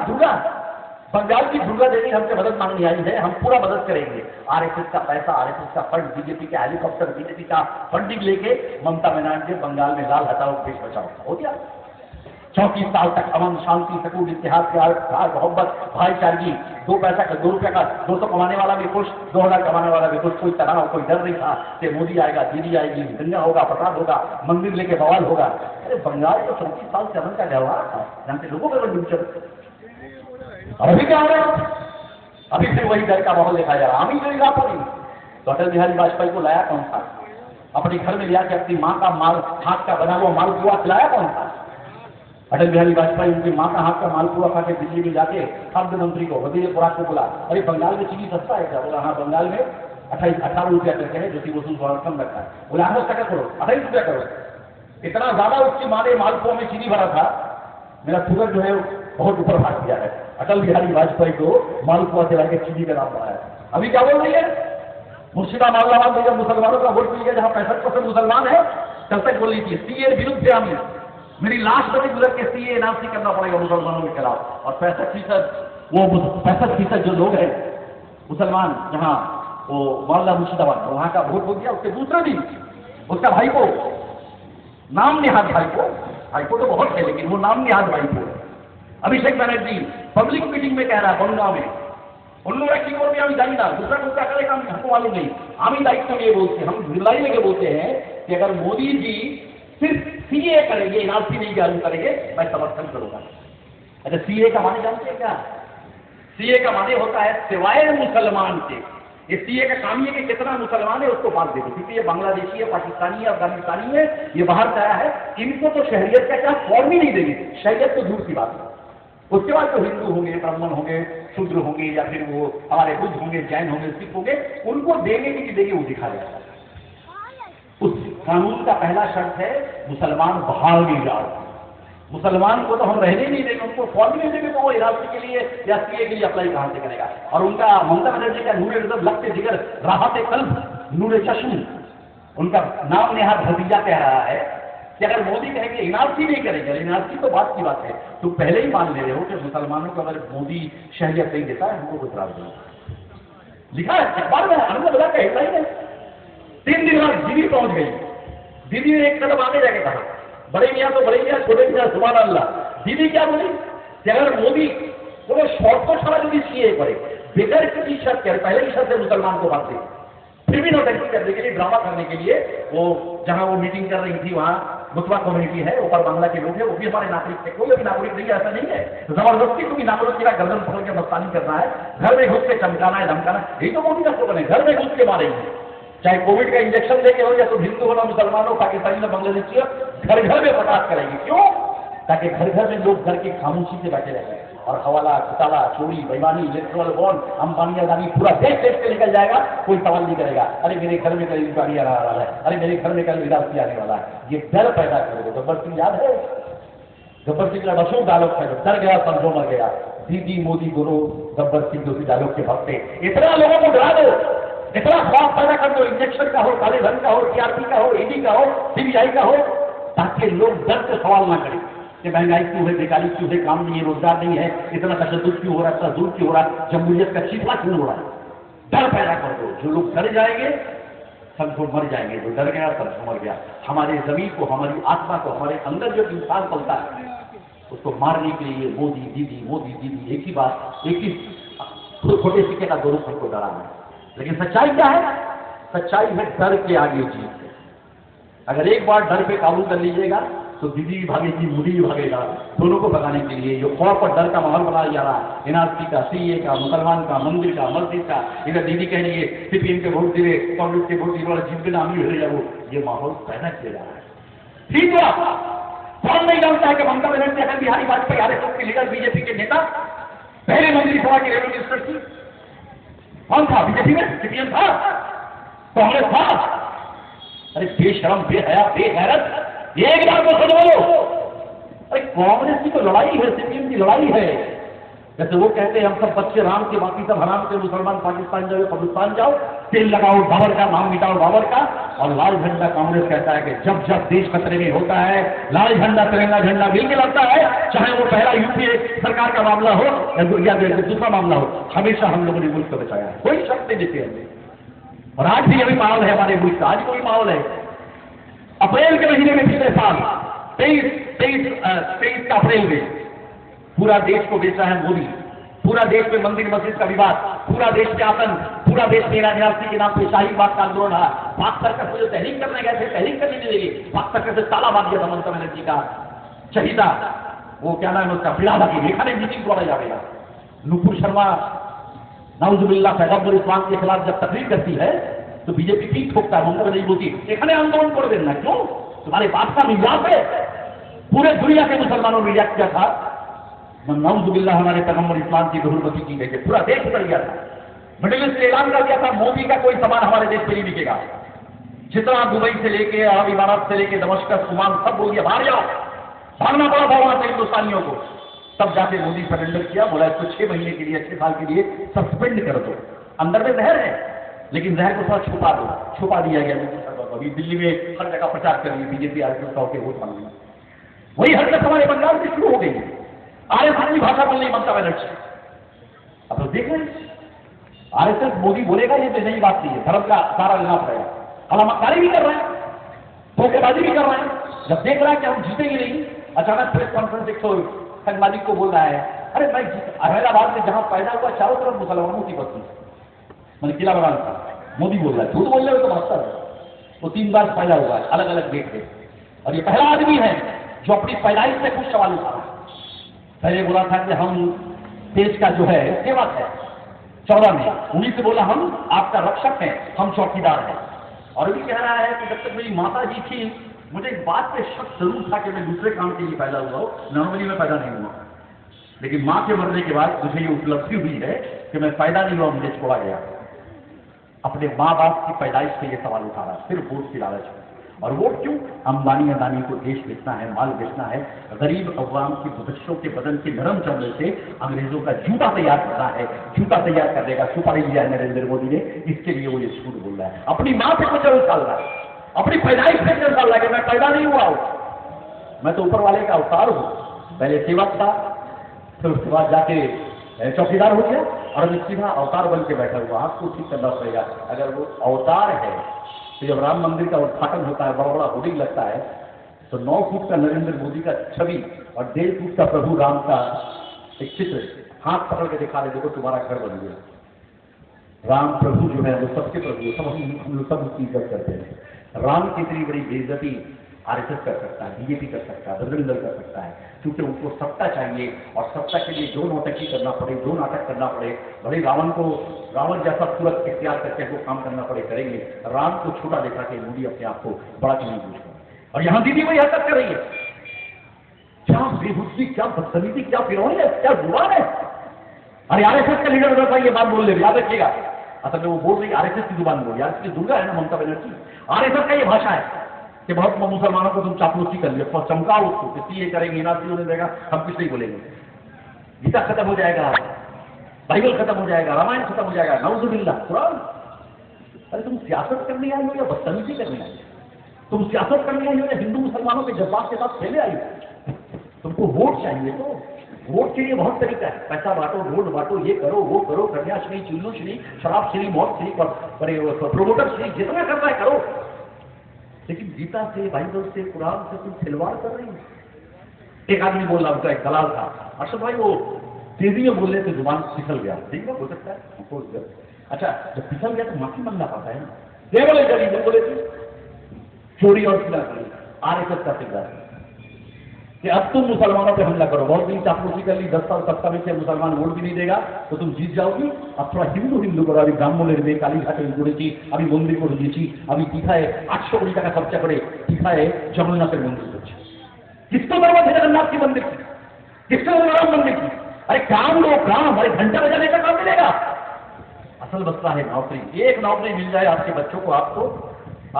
दुर्गा देवी हमसे मदद मांगनी आई है, हम पूरा मदद करेंगे। आरएसएस का पैसा, आरएसएस का फंड, बीजेपी का हेलीकॉप्टर, बीजेपी का फंडिंग लेके ममता बनर्जी बंगाल में लाल हटाओ देश बचाओ हो गया। 34 साल तक अमन शांति सकून इतिहास प्यार मोहब्बत भाईचारगी, 2 पैसा का 2 रुपया का 200 कमाने वाला भी खुश, 2000 कमाने वाला भी खुश, कोई तनाव कोई डर नहीं था कि मोदी आएगा, दीदी आएगी, दंगा होगा, प्रसाद होगा, मंदिर लेके बवाल होगा। अरे बंगाल तो 34 साल से अमन का व्यवहार था, जहां से लोगों का बंद। अभी क्या हो रहा है? अभी फिर वही डर का माहौल देखा जा रहा है। हम ही जो इलाका नहीं तो अटल बिहारी वाजपेयी को लाया कौन था? अपने घर में लिया के अपनी माँ का माल हाथ का बना हुआ मालपुआ खिलाया कौन था? अटल बिहारी वाजपेयी उनकी माँ का हाथ का मालपुआ खा के दिल्ली में जाके खाद्य मंत्री को वजीर खुराक को बोला, अरे बंगाल में चीनी सस्ता है क्या? बोला हाँ, बंगाल में 18 रुपया करके है, ज्योति बसु कम रखा है। बोला 8 टका करो, 28 रुपया करो। इतना ज्यादा उसकी माँ ने मालपुआ में चीनी भरा था, मेरा शुगर जो है बहुत ऊपर भाग गया है। अटल बिहारी वाजपेयी को मालपुआ से लाके चीनी का नाम बढ़ाया। अभी क्या बोल रही है? मुर्शिदाबाद मामलाबाद में जब मुसलमानों का वोट मिल गया, जहां 65% मुसलमान है, तब तक बोल रही थी सीए विरुद्ध थे हम, मेरी लाश बजे गुजर के सीए एनआरसी करना पड़ेगा मुसलमानों के खिलाफ। और 65% जो लोग हैं मुसलमान, जहां वो मोहल्ला मुर्शिदाबाद वहां का वोट हो गया। उसके दूसरे दिन उसका भाई को नाम निहाद भाई को तो बहुत है, लेकिन वो नाम निहाद भाई को अभिषेक बनर्जी पब्लिक मीटिंग में कह रहा है बंगाल में, उन्होंने की कोई हम जानी ना, दूसरा कुछ क्या करेगा हमको मालूम नहीं। हम ही दायित्व ये बोलते हैं, हम जिम्मेदारी लेके बोलते हैं कि अगर मोदी जी सिर्फ सीए करेंगे, एनआरसी नहीं लागू करेंगे, मैं समर्थन करूंगा। अच्छा, सीए का माने जानते हैं क्या? सीए का माने होता है सिवाय मुसलमान के। ये सीए का काम ये कि कितना मुसलमान है उसको बात दे दो, क्योंकि ये बांग्लादेशी है, पाकिस्तानी है, अफगानिस्तानी है, ये बाहर से आया है, इनको तो शहरियत का क्या फॉर्म ही नहीं देंगे। शहरियत तो दूर की बात है। उसके बाद जो हिंदू होंगे, ब्राह्मण होंगे, शूद्र होंगे, या फिर वो हमारे बुद्ध होंगे, जैन होंगे, सिख होंगे, उनको देंगे कि देंगे वो दिखा जाएगा। उस कानून का पहला शर्त है मुसलमान बाहर नहीं जाओ। मुसलमान को तो हम रहने नहीं देंगे, उनको फॉर्म नहीं देंगे, तो वो इरादे के लिए या सीए के लिए अप्लाई कहां से करेगा? और उनका ममता बनर्जी का नूरे लगते जिगर राहत कल्ब नूरे चश्म, उनका नाम नेहाद भतीजा कह रहा है कि अगर मोदी कहेंगे एनआरसी नहीं करेंगे, एनआरसी तो बात की बात है, तो पहले ही मान ले रहे हो कि मुसलमानों को अगर मोदी शहरियत नहीं देता है, हमको गुजरात देगा। लिखा है अखबार में, हमने बोला कहता ही है। 3 दिन बाद दीदी पहुंच गई, दीदी ने एक कदम आगे जाके कहा, बड़े मियाँ तो बड़े मियाँ, छोटे मियाँ सुभान अल्लाह। दीदी क्या बोली कि अगर मोदी वो शॉर्ट को छड़ा यदि सीए करे, बेगर किसी शर्त के पहले ही शर्त से मुसलमान को बात दे, फिर भी नोटंकी करने के लिए, ड्रामा करने के लिए, वो जहां वो मीटिंग कर रही थी वहां मुस्लिम कम्युनिटी है, ऊपर बांग्ला के लोग हैं, वो भी हमारे नागरिक थे, कोई भी नागरिक नहीं है, ऐसा नहीं है। जबरदस्ती को भी नागरिक का गर्दन पकड़ के मस्तानी करना है, घर में घुस के चमकाना है, धमकाना है, यही तो मोदी का स्लोगन है, घर में घुस के मारेंगे। चाहे कोविड का इंजेक्शन लेके हो, या तो हिंदू हो ना मुसलमान हो, पाकिस्तानी ना बांग्लादेशी हो, घर घर में प्रकाश करेंगे। क्यों? ताकि घर घर में लोग घर की खामोशी से बैठे रहेंगे, और हवाला घोटाला चोरी बेईमानी इलेक्ट्रल बॉन्ड अंबानी अदानी पूरा देश देश से निकल जाएगा, कोई सवाल नहीं करेगा। अरे मेरे घर में कल इंक्वायरी आने वाला है, अरे मेरे घर में कल विदासी आने वाला है, ये डर पैदा करोगे। गब्बर सिंह याद है? गब्बर सिंह का मशहूर डायलॉग है, डर गया समझो मर गया। दीदी मोदी दोनों गब्बर सिंह जो डायलॉग के भक्त थे। इतना लोगों को डरा दो, इतना खौफ पैदा कर दो, इंजेक्शन का हो, काले धन का हो, टीआरपी का हो, ईडी का हो, सीबीआई का हो, ताकि लोग डर से सवाल ना करें कि महंगाई क्यों है, बेकारी क्यों है, काम नहीं है, रोजगार नहीं है, इतना तशद्दुद क्यों हो रहा है, इतना जुल्म क्यों हो रहा है, जमहूरियत का चीखना क्यों हो रहा है। डर पैदा कर दो, जो लोग डर जाएंगे सब लोग मर जाएंगे, जो डर गया सब मर गया। हमारे जमीन को, हमारी आत्मा को, हमारे अंदर जो इंसान पलता है उसको मारने के लिए मोदी दीदी एक ही बात, एक ही छोटे सिक्के का 2 रुख हमको डराना है। लेकिन सच्चाई क्या है? सच्चाई है डर के आगे जीत। अगर एक बार डर पे काबू कर लीजिएगा तो तो दीदी भी भागेगी, मोदी भी भागेगा, दोनों को भगाने के लिए जो खौफ और डर का माहौल बनाया जा रहा है, एनआरसी का, सीए का, मुसलमान का, मंदिर का, मस्जिद का, इधर दीदी कह रही है सीपीएम के वोट दिए, कांग्रेस के वोट दिए, जीत के नाम ही हो जाए, ये माहौल पैदा किया जा रहा है। ठीक हुआ, कौन नहीं जानता है कि ममता बनर्जी अटल बिहारी वाजपेयी आरएसएस के लीडर, बीजेपी के नेता, पहले मंत्रिसभा के रेलवे मिनिस्टर थी। कौन था बीजेपी में? सीपीएम था, कांग्रेस था। अरे बेशरम, बेहया, बेगैरत, एक बार को सुनो। अरे कांग्रेस की तो लड़ाई है, सीपीएम की लड़ाई है। जैसे वो कहते हैं हम सब बच्चे राम के, बाकी सब हराम के, मुसलमान पाकिस्तान जाओ, पाकिस्तान जाओ, तेल लगाओ बाबर का, नाम मिटाओ बाबर का। और लाल झंडा कांग्रेस कहता है कि जब जब देश खतरे में होता है, लाल झंडा तिरंगा झंडा मिलकर लगता है, चाहे वो पहला यूपीए सरकार का मामला हो या दूसरा मामला हो, हमेशा हम लोगों ने मुल्क को बचाया है, कोई शक नहीं देते हमने। और आज भी यही माहौल है हमारे मुल्क का, आज कोई माहौल है। अप्रैल के महीने में पिछले साल 23 का अप्रैल में पूरा देश को बेचा है मोदी, पूरा देश में मंदिर मस्जिद का विवाद, पूरा देश के आतंक, पूरा देश में एनआरसी के नाम पे शाही बाग का आंदोलन रहा। पाक सर्कस को जो तहरीक करने गए थे, तहरीक करने नहीं देगी, पाक सर्कस से ताला मार दिया था ममता बनर्जी का शहीदा, वो क्या नाम है उसका, बिलावा की रेखा ने मीटिंग को जाएगा। नुपुर शर्मा नाउजुबिल्लाह पैगंबर इस्लाम के खिलाफ जब तकरीर करती है तो बीजेपी पीठ ठोकता है, ममता बनर्जी बोलती एखाने आंदोलन कर देना, क्यों? तुम्हारे बाप का मिजाज है। पूरे दुनिया के मुसलमानों ने रिएक्ट किया था, नाउजुबिल्लाह हमारे पैगंबर इस्लाम की बहुमती की गई, पूरा देश उतर गया था। मिडिल ईस्ट ने ऐलान कर दिया था मोदी का कोई सामान हमारे देश में नहीं बिकेगा, जितना दुबई से लेके अरब इमारात से लेके दमश्कस, ओमान सब बोल दिया बाहर जाओ, भागना पड़ा था वहां से हिंदुस्तानियों को। तब जाके मोदी सरेंडर किया, बोला इसको 6 महीने के लिए, 6 साल के लिए सस्पेंड कर दो। अंदर में जहर है, लेकिन जहर को थोड़ा छुपा दो, छुपा दिया गया। अभी दिल्ली में हर जगह प्रचार कर रही है बीजेपी, आरएसएस के वोट मांगने, वही हरकत हमारे बंगाल से शुरू हो गई है। आरएसएस की भाषा बोल रही ममता बनर्जी। अब तो देख रहे हैं आरएसएस मोदी बोलेगा ये तो नई बात नहीं है, धर्म का सारा लेना पड़ेगा। हलामतकारी भी कर रहे हैं, धोखेबाजी भी कर रहे हैं। जब देख रहा है कि हम जीतेंगे नहीं, अचानक प्रेस कॉन्फ्रेंस एक संवादिक को बोल रहा है, अरे मैं अहमदाबाद में जहां पैदा हुआ चारों तरफ मुसलमानों की बस्ती, मैंने किला बना था। मोदी बोल रहा है, झूठ बोल रहे हो तो बहत्तर है। वो 3 बार पैदा हुआ है अलग अलग डेट पे, और ये पहला आदमी है जो अपनी पैदाइश से कुछ सवाल उठा रहा है। पहले बोला था कि हम देश का जो है सेवक है, 14 में उन्हीं से बोला हम आपका रक्षक हैं, हम चौकीदार हैं। और भी कह रहा है कि जब तक मेरी माता जी थी मुझे इस बात पे शक जरूर था कि मैं दूसरे काम के लिए पैदा हुआ हूं, नॉर्मली मैं पैदा नहीं हुआ, लेकिन मां के मरने के बाद मुझे ये उपलब्धि हुई है कि मैं पैदा नहीं हुआ, मुझे छोड़ा गया। अपने माँ बाप की पैदाइश से ये सवाल उठा रहा है, सिर्फ वोट की लालच में। और वोट क्यों? अंबानी अदानी को देश बेचना है, माल बेचना है, गरीब अवाम के बच्चों के बदन के नरम चमड़े से अंग्रेजों का जूता तैयार करना है, जूता तैयार कर देगा, सुपारी लिया है नरेंद्र मोदी ने, इसके लिए वो ये झूठ बोल रहा है। अपनी माँ से कुछ डाल रहा है, अपनी पैदाइश से कुछ डाल रहा है कि मैं पैदा नहीं हुआ हूं, मैं तो ऊपर वाले का अवतार हूं। पहले सेवक था, फिर उसके बाद जाके चौकीदार हो गया, और अभी सीधा अवतार बन के बैठा हुआ। आपको ठीक करना पड़ेगा, अगर वो अवतार है तो जब राम मंदिर का उद्घाटन होता है, बड़ा बड़ा होर्डिंग लगता है, तो 9 फुट का नरेंद्र मोदी का छवि और 1.5 फुट का प्रभु राम का एक चित्र हाथ पकड़ के दिखा दे, देखो तुम्हारा घर बन गया। राम प्रभु जो है वो सबके प्रभु, सब हम लोग सब उसकी इज्जत करते हैं। राम की इतनी बड़ी बेइज्जती आरएसएस कर सकता है, बीजेपी कर सकता है, बजरंग दल कर सकता है, क्योंकि उनको सत्ता चाहिए, और सत्ता के लिए जो नौटंकी करना पड़े, जो नाटक करना पड़े, भले रावण जैसा सूरत इख्तियार करके वो काम करना पड़े करेंगे। राम को छोटा देखा कि मोदी अपने आप को बड़ा क्यों नहीं पूछता। और यहां दीदी वही हरकत कर रही है। क्या बेहुदी, क्या बदतमीजी, क्या फिरौनी है, क्या जुबान है। अरे आरएसएस का लीडर अगर ये बात बोल ले, याद रखिएगा, असल में वो बोल रही आरएसएस की जुबान बोल, यार इसकी दुर्गा है ना ममता बनर्जी। आरएसएस का ये भाषा है कि बहुत मुसलमानों को तुम चापलूसी कर लिया, चमकाओ उसको, किसी ये करेंगे, एनआरसी होने देगा, हम कुछ नहीं बोलेंगे, गीता खत्म हो जाएगा, बाइबल खत्म हो जाएगा, रामायण खत्म हो जाएगा, नाउजुबिल्लाह कुरान। अरे तुम सियासत करने आई हो या बदतमीजी करने आई हो? तुम सियासत करने आई हो या हिंदू मुसलमानों के जज्बात के साथ खेले आई हो? तुमको वोट चाहिए, तो वोट के लिए बहुत तरीका है, पैसा बांटो, वोट बांटो, ये करो वो करो, कन्याश्री, चुल्लूश्री, शराबश्री, मौतश्री, प्रोमोटरश्री, जितना करना है करो, लेकिन गीता से, बाइबल से, कुरान से तुम खिलवाड़ कर रही हो। एक आदमी बोल रहा, उनका एक दलाल था, अरशद भाई वो तेजी में बोलने से जुबान फिसल गया, ठीक है, हो सकता है। अच्छा, जब फिसल गया तो माफी मांगना पड़ता है ना। बोले थे चोरी और सिला करी, आरएसएस का सिद्धांत, कि अब तुम मुसलमानों पे हमला करो, बहुत दिन चापलूसी कर ली, 10 साल सत्ता में से मुसलमान वोट भी नहीं देगा तो तुम जीत जाओगी, अब थोड़ा हिंदू हिंदू करो। अभी ब्राह्मणের মেয়ে কালীঘাটে করেছি, আমি মন্দির করে দিয়েছি, আমি দীঘায় 800 কোটি টাকা খরচা করে দীঘায় জগন্নাথের মন্দির করছি। किसको दरवाजे जगन्नाथ की मंदिर की, किसको राम मंदिर की? अरे काम लो काम, अरे घंटा बजाने का काम मिलेगा। असल मसला है नौकरी। एक नौकरी मिल जाए आपके बच्चों को, आपको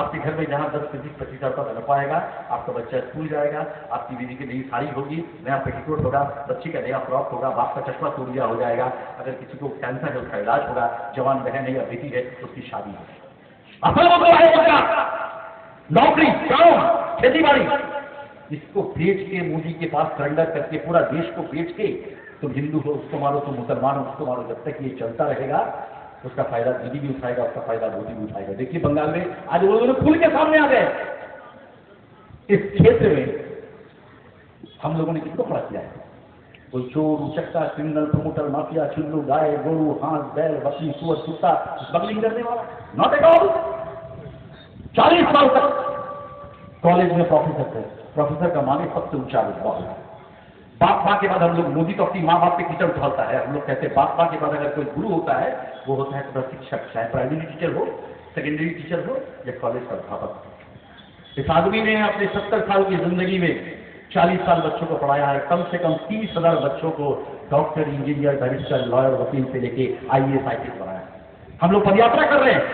आपके घर में जहां 10-25,000 का तनख्वाह पाएगा, आपका बच्चा स्कूल जाएगा, आपकी बीवी की नई साड़ी होगी, नया पेटीकोट होगा, बच्ची का नया फ्रॉक होगा, बाप का चश्मा टूट गया हो जाएगा, अगर किसी को कैंसर है उसका इलाज होगा, जवान बहन है या बेटी है उसकी शादी होगी। असल मसला है बच्चा, नौकरी, काम, खेती बाड़ी। इसको बेच के मोदी के पास सरेंडर करके पूरा देश को बेच के तुम हिंदू हो उसको मारो, तुम मुसलमान हो उसको मारो, जब तक ये चलता रहेगा उसका फायदा दीदी भी उठाएगा, उसका फायदा मोदी भी उठाएगा। देखिए बंगाल में आज वो लोग खुल के सामने आ गए। इस क्षेत्र में हम लोगों ने किसको खड़ा किया है? कोई चोर, उचक्का, क्रिमिनल, प्रमोटर, माफिया, चिल्लू, गाय, गोरू, हांस, बैल, बकरी, सुअर, कुत्ता स्मगलिंग करने वाला नॉट एट ऑल। 40 साल तक कॉलेज में प्रोफेसर थे, प्रोफेसर का माने सबसे ऊंचा विद्वान है। बाप माँ के बाद हम लोग, मोदी तो अपनी माँ बाप पे कीचड़ उछालता है, हम लोग कहते हैं बाप माँ के बाद अगर कोई गुरु होता है वो होता है प्रशिक्षक, चाहे प्राइमरी टीचर हो, सेकेंडरी टीचर हो या कॉलेज का अध्यापक। इस आदमी ने अपने 70 साल की जिंदगी में 40 साल बच्चों को पढ़ाया है, कम से कम 30,000 बच्चों को डॉक्टर, इंजीनियर, बैरिस्टर, लॉयर, वकील से लेके IAS IPS बनाया। हम लोग पदयात्रा कर रहे हैं,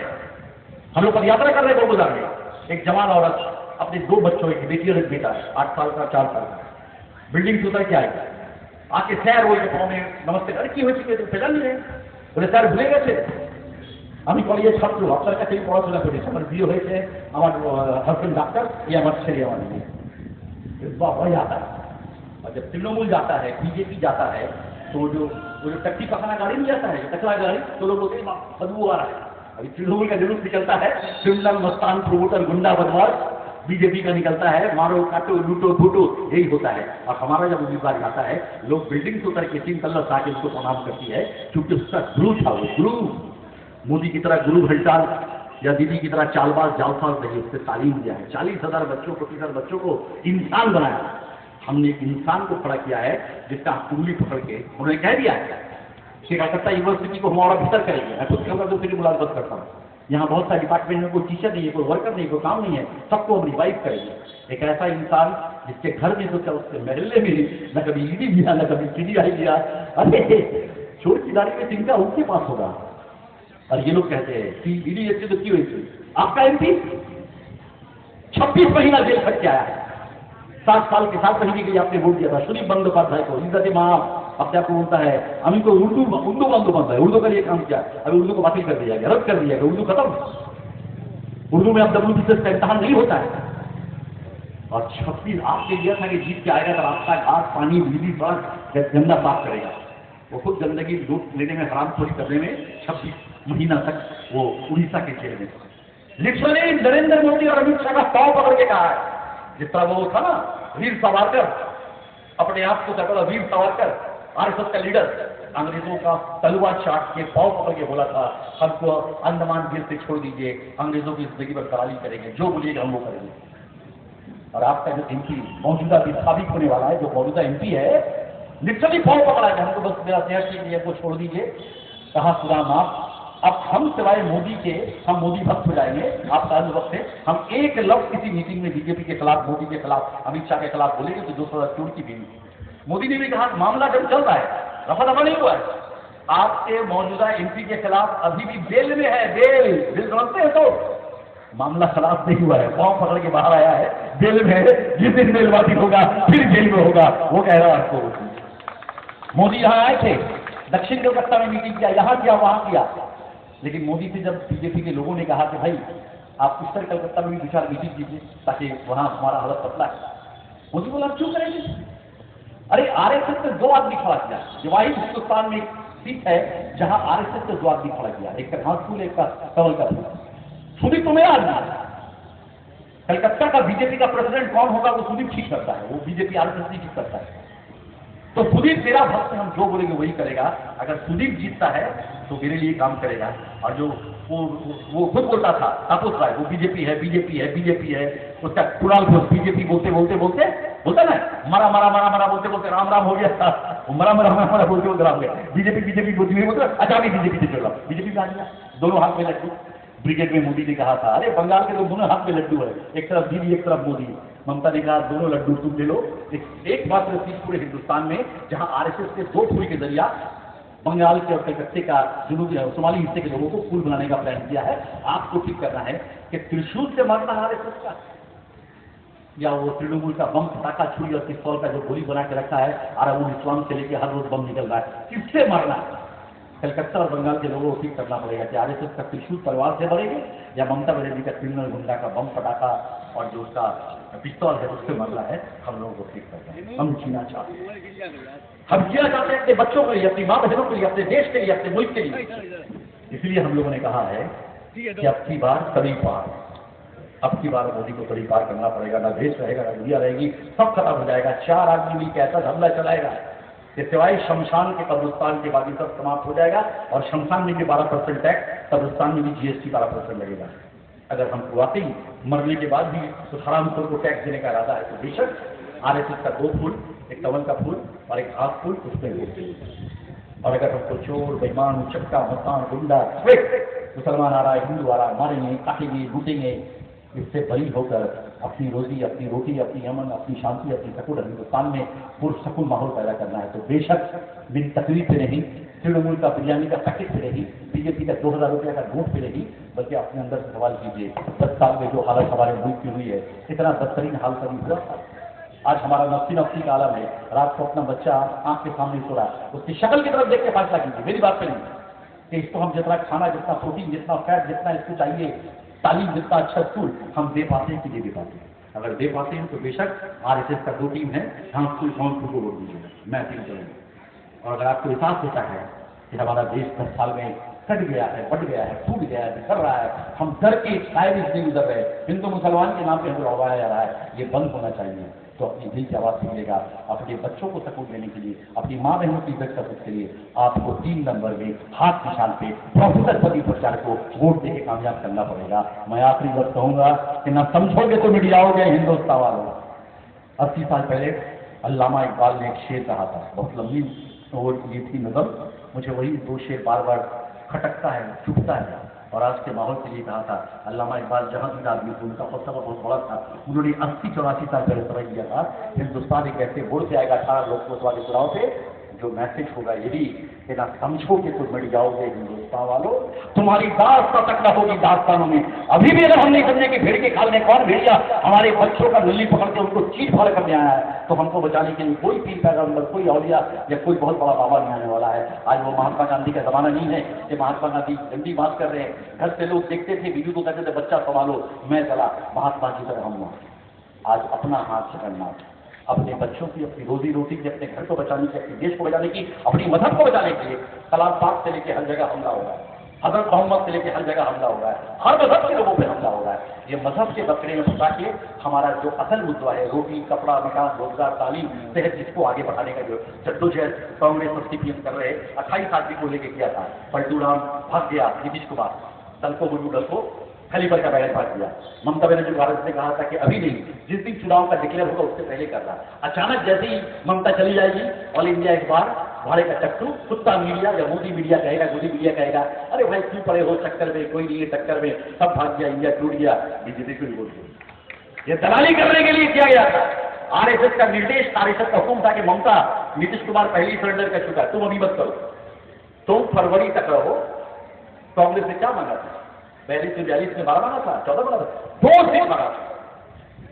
हम लोग पदयात्रा कर रहे हैं गोलबाजार में। एक जवान औरत अपने 2 बच्चों, एक बेटी और एक बेटा, 8 साल का 4 साल का, बिल्डिंग से उतर के आएगा, आके सैर बोल के पाँव में नमस्ते, अरे की হয়েছে তো পেলাম রে, বলে স্যার ভুলে গেছে আমি কলেজের ছাত্র, আপনার কাছে পড়াশোনা করেছি, আমার বিয়ে হয়েছে, আমার হাজবেন্ড ডাক্তার, ये আমার ছেলে আমার মেয়ে। बाबा जाता है और जब तृणमूल जाता है, बीजेपी जाता है तो जो टट्टी पकाना गाड़ी नहीं जाता है, कचरा गाड़ी, तो लोग बोलते हैं बदबू आ रहा है। अभी तृणमूल का जुलूस निकलता है, क्रिमिनल, मस्तान, प्रोमोटर, गुंडा, बदमाश, बीजेपी का निकलता है, मारो काटो लूटो फूटो, यही होता है। और हमारा जब उम्मीदवार जाता है, लोग बिल्डिंग से उतर के 3 तल्ला से आके उसको प्रणाम करती है, क्योंकि उसका गुरु था वो गुरु। मोदी की तरह गुरु भंटाल या दीदी की तरह चालबाज जालसाज नहीं, उससे तालीम दिया है। 40,000 बच्चों को, 30,000 बच्चों को इंसान बनाया। हमने एक इंसान को खड़ा किया है जिसका उंगली पकड़ के उन्होंने कह दिया है कि कलकत्ता यूनिवर्सिटी को हमारा भीतर करेंगे। मैं खुद कहूँगा दूसरी मुलाकात करता हूँ, यहाँ बहुत सारे डिपार्टमेंट में कोई टीचर नहीं है, कोई वर्कर नहीं, कोई काम नहीं है, सबको हम रिवाइव करेंगे। एक ऐसा इंसान जिसके घर में सोचा, उसके महल्ले में न कभी ईडी दिया, न कभी CBI दिया, अरे चोर की दाढ़ी में चिंता उनके पास होगा। और ये लोग कहते हैं कि ईडी अच्छी तो क्यों हुई? आपका MP 26 महीना जेल खट के आया है, 7 साल के 7 महीने के लिए आपने वोट दिया था सुदीप बंदोपाध्याय को, इज्जत माँ अपने आपको बोलता है अभी को उर्दू बंदोपाध्याय, उर्दू का लिए काम किया, अभी उर्दू को बातिल कर दिया गया, रद्द कर दिया गया, उर्दू खत्म। उर्दू में अब WBCS का इम्तहान नहीं होता है। और 26 आपके दिया था कि जीत के आएगा तो आपका घास, पानी, बिजली पर गंदा साफ करेगा। वो खुद गंदगी लूट लेने में, हरामखोरी करने में 26 महीना तक वो उड़ीसा के जेल में। लिटरली नरेंद्र मोदी और अमित शाह का पांव पकड़ के कहा है, जिस तरह वो था ना वीर सावरकर, अपने आप को कहता था वीर सावरकर, RSS का लीडर, अंग्रेजों का तलवार चाट के पांव पकड़ के बोला था हमको अंडमान जेल से छोड़ दीजिए, अंग्रेजों की जिंदगी पर करारी करेंगे, जो बोलिएगा हम वो करेंगे। और आपका जो MP मौजूदा विस्थापित होने वाला है, जो मौजूदा MP है, लिटरली पांव पकड़ा है, हमको बस मेरा न्याय को छोड़ दीजिए। कहा खुदा माफ, अब हम सिवाय मोदी के, हम मोदी भक्त हो जाएंगे, आप सारे वक्त है, हम एक लफ्ज किसी मीटिंग में बीजेपी के खिलाफ, मोदी के खिलाफ, अमित शाह के खिलाफ बोलेंगे तो 200 करोड़ की बीवी। मोदी ने भी कहा मामला जब चल रहा है, रफा दफा नहीं हुआ है, आपके मौजूदा MP के खिलाफ अभी भी बेल में है, बेल समझते हैं तो मामला खराब नहीं हुआ है, पांव पकड़ के बाहर आया है, बेल में है, जिस दिन बेल बातिल होगा फिर जेल में होगा, वो कह रहा है आपको। मोदी यहाँ आए थे, दक्षिण कोलकाता में मीटिंग किया, यहाँ किया, वहां किया, लेकिन मोदी से जब बीजेपी के लोगों ने कहा कि भाई आप उत्तर कलकत्ता में भी विचार मीटिंग कीजिए ताकि वहां हमारा हालत पतला है, मोदी बोला आप क्यों करेंगे? अरे RSS से 2 आदमी खड़ा किया, जवाहिर हिंदुस्तान में एक सीट है जहां RSS से 2 आदमी खड़ा किया, एक का घासफूल, एक का कमल का फूल। सुदीप तो मेरा आदमी है, कलकत्ता का बीजेपी का प्रेसिडेंट कौन होगा वो सुदीप ठीक करता है, वो बीजेपी RSS नहीं ठीक करता है। तो सुदीप मेरा भक्त, हम जो बोलेंगे वही करेगा। अगर सुदीप जीतता है तो मेरे लिए काम करेगा। और जो वो खुद बोलता था तापस राय, वो बीजेपी है, उसका कुणाल घोष बीजेपी बोलते बोलता ना, मरा मरा मरा मरा बोलते बोलते राम राम हो गया, वो मरा मरा मरा मरा बोलते बोलते राम गया। बीजेपी बीजेपी बोलती हुई बोलते अच्छा अभी बीजेपी से चल रहा, बीजेपी में आ गया, दोनों हाथ में लड्डू। ब्रिगेड में मोदी ने कहा था, अरे बंगाल के तो दोनों हाथ में लड्डू है, एक तरफ दीदी एक तरफ मोदी। ममता ने कहा दोनों लड्डू तुम ले लो। एकमात्र चीज पूरे हिंदुस्तान में जहां आरएसएस के 2 फूल के जरिया बंगाल के और कलकत्ते का जुनूबी सोमाली हिस्से के लोगों को फूल बनाने का प्लान किया है। आपको ठीक करना है कि त्रिशूल से मारना आरएसएस का, या वो तृणमूल का बम पटाखा छुरी और पिस्तौल का जो गोली बना के रखा है अरबुल इस्लाम से लेके हर रोज बम निकल रहा है, किससे मारना है? कलकत्ता और बंगाल के लोगों को ठीक करना पड़ेगा कि आरएसएस का त्रिशूल तलवार से मरेंगे या ममता बनर्जी का क्रिमिनल गुंडा का बम पटाखा और जो उसका पिस्तौल है उससे मरना है। हम लोगों को ठीक करना है। हम जीना चाहते हैं, हम जीना चाहते हैं अपने बच्चों के लिए, अपनी माँ बहनों के लिए, अपने देश के लिए, अपने मुल्क के लिए। इसलिए हम लोगों ने कहा है कि अब की बार कड़ी पार, अब की बार मोदी को कड़ी पार करना पड़ेगा। ना देश रहेगा ना दुनिया रहेगी, सब खत्म हो जाएगा। 4 आदमी मिलकर ऐसा हमला चलाएगा कि सिवाय शमशान के कब्रिस्तान के बाकी सब समाप्त हो जाएगा। और शमशान में भी 12% टैक्स, कब्रिस्तान में भी जीएसटी 12% लगेगा। अगर हमको वाकई मरने के बाद भी उस हरामखोर को टैक्स देने का इरादा है तो बेशक आरएसएस का 2 फूल, एक कमल का फूल और एक हाथ फूल उसमें वोट देंगे। और अगर हमको चोर बेईमान चक्का मस्तान गुंडा मुसलमान आ रहा है हिंदू आ रहा है मारेंगे काटेंगे लूटेंगे, इससे बरी होकर अपनी रोजी अपनी रोटी अपनी अमन अपनी शांति अपनी सकून हिंदुस्तान में पुरसकून माहौल पैदा करना है तो बेशक बिन तकलीफ से नहीं, तृणमूल का बिरयानी का पैकेट पे नहीं, बीजेपी का 2000 रुपया का नोट पे नहीं, बल्कि अपने अंदर से सवाल कीजिए 10 साल में जो हालत हमारे मुल्क की हुई है, इतना बदतरीन हाल कभी हुआ था? आज हमारा नफ्सी का आलम है। रात को अपना बच्चा आंख के सामने सो रहा है, उसकी शक्ल की तरफ देख के फैसला कीजिए, मेरी बात पे नहीं कि इसको हम जितना खाना जितना प्रोटीन जितना फैट जितना इसको चाहिए, तालीम जितना अच्छा स्कूल हम दे पाते हैं कि नहीं दे पाते हैं? अगर दे पाते हैं तो बेशक आरएसएस का 2 टीम है, जहां स्कूल को वोट दीजिएगा, मैं अपील करूंगा। और अगर आपको एहसास होता है कि हमारा देश 10 साल में कट गया है, बढ़ गया है, टूट गया है, बिखर रहा है, हम डर के शायद इसलिए गुजर रहे हैं, हिंदू मुसलमान के नाम पे हमें उड़ाया जा रहा है, ये बंद होना चाहिए। तो अपनी दिल की आवाज सुनिएगा, अपने बच्चों को सपोर्ट देने के लिए, अपनी माँ बहनों की इज्जत करने के लिए आपको 3 नंबर में हाथ निशान पे प्रोफेसर पति प्रचार को वोट देके कामयाब करना पड़ेगा। मैं आखिरी बात कहूंगा कि ना समझोगे तो मिट जाओगे हिंदुस्तान वालों। 80 साल पहले अल्लामा इकबाल ने एक शेर कहा था, बहुत लंबी वो ये थी नज़म, मुझे वही 2 शेर बार बार खटकता है चुभता है। और आज के माहौल के लिए कहा था अल्लामा इकबाल जहांगीर आदमी थे, उनका फलसफा बहुत बड़ा था। उन्होंने 80-84 साल पहले समझ लिया था हिंदुस्तान एक ऐसे बोर्ड से आएगा 18 लोकसभा के चुनाव से, जो मैसेज होगा ये भी कि ना समझोगे तो मिट जाओगे हिंदुस्तान वालों, तुम्हारी दास्तां तक न होगी दास्तानों में। अभी भी अगर हम नहीं समझे कि भेड़ के खाल में कौन भेड़िया हमारे बच्चों का नली पकड़ के उनको चीट फाड़ करने आया है, तो हमको बचाने के लिए कोई पीर पैगंबर कोई औलिया या कोई बहुत बड़ा बाबा नहीं आने वाला है। आज वो महात्मा गांधी का जमाना नहीं है कि महात्मा गांधी गंदी बात कर रहे हैं। घर से लोग देखते थे, बीवी को कहते थे बच्चा संभालो, मैं चला महात्मा की तरह हम। आज अपना हाथ पकड़ना, अपने बच्चों की अपनी रोजी रोटी की, अपने घर को बचाने की, अपने देश को बचाने की, अपनी मजहब को बचाने के लिए कलाम पाक से लेकर हर जगह हमला हो रहा है, हजरत मोहम्मद से लेकर हर जगह हमला हो रहा है, हर मजहब के लोगों पे हमला हो रहा है। ये मजहब के बकरे में फंसा के हमारा जो असल मुद्दा है रोटी कपड़ा मकान रोजगार तालीम सेहत, जिसको आगे बढ़ाने का जो जद्दोजहद कांग्रेस और सीपीएम कर रहे हैं, 28 आदमी को लेके किया था, पलटू राम भाग गया, नीतीश कुमार दल को बुलू दल को खलीफर का बैरन भाग दिया। ममता बनर्जी भारत ने कहा था कि अभी नहीं, जिस दिन चुनाव का डिक्लेयर होगा उससे पहले कर रहा। अचानक जैसे ही ममता चली जाएगी, ऑल इंडिया एक बार भाड़े का चक्कू, कुत्ता मीडिया या मोदी मीडिया कहेगा, मोदी मीडिया कहेगा अरे भाई क्यों पड़े हो चक्कर में, कोई नहीं है टक्कर में, सब भाग गया, इंडिया टूट गया, बीजेपी को रिपोर्ट किया। ये दलाली करने के लिए किया गया था। आरएसएस का निर्देश, आरएसएस का हुक्म था कि ममता नीतीश कुमार पहले ही सरेंडर कर चुका है, तुम अभी मत करो, तुम फरवरी तक रहो। कांग्रेस ने क्या मांगा था? 42 से 42 में 12 मांगा था, 14 मांगा था, 2 सीट मांगा था।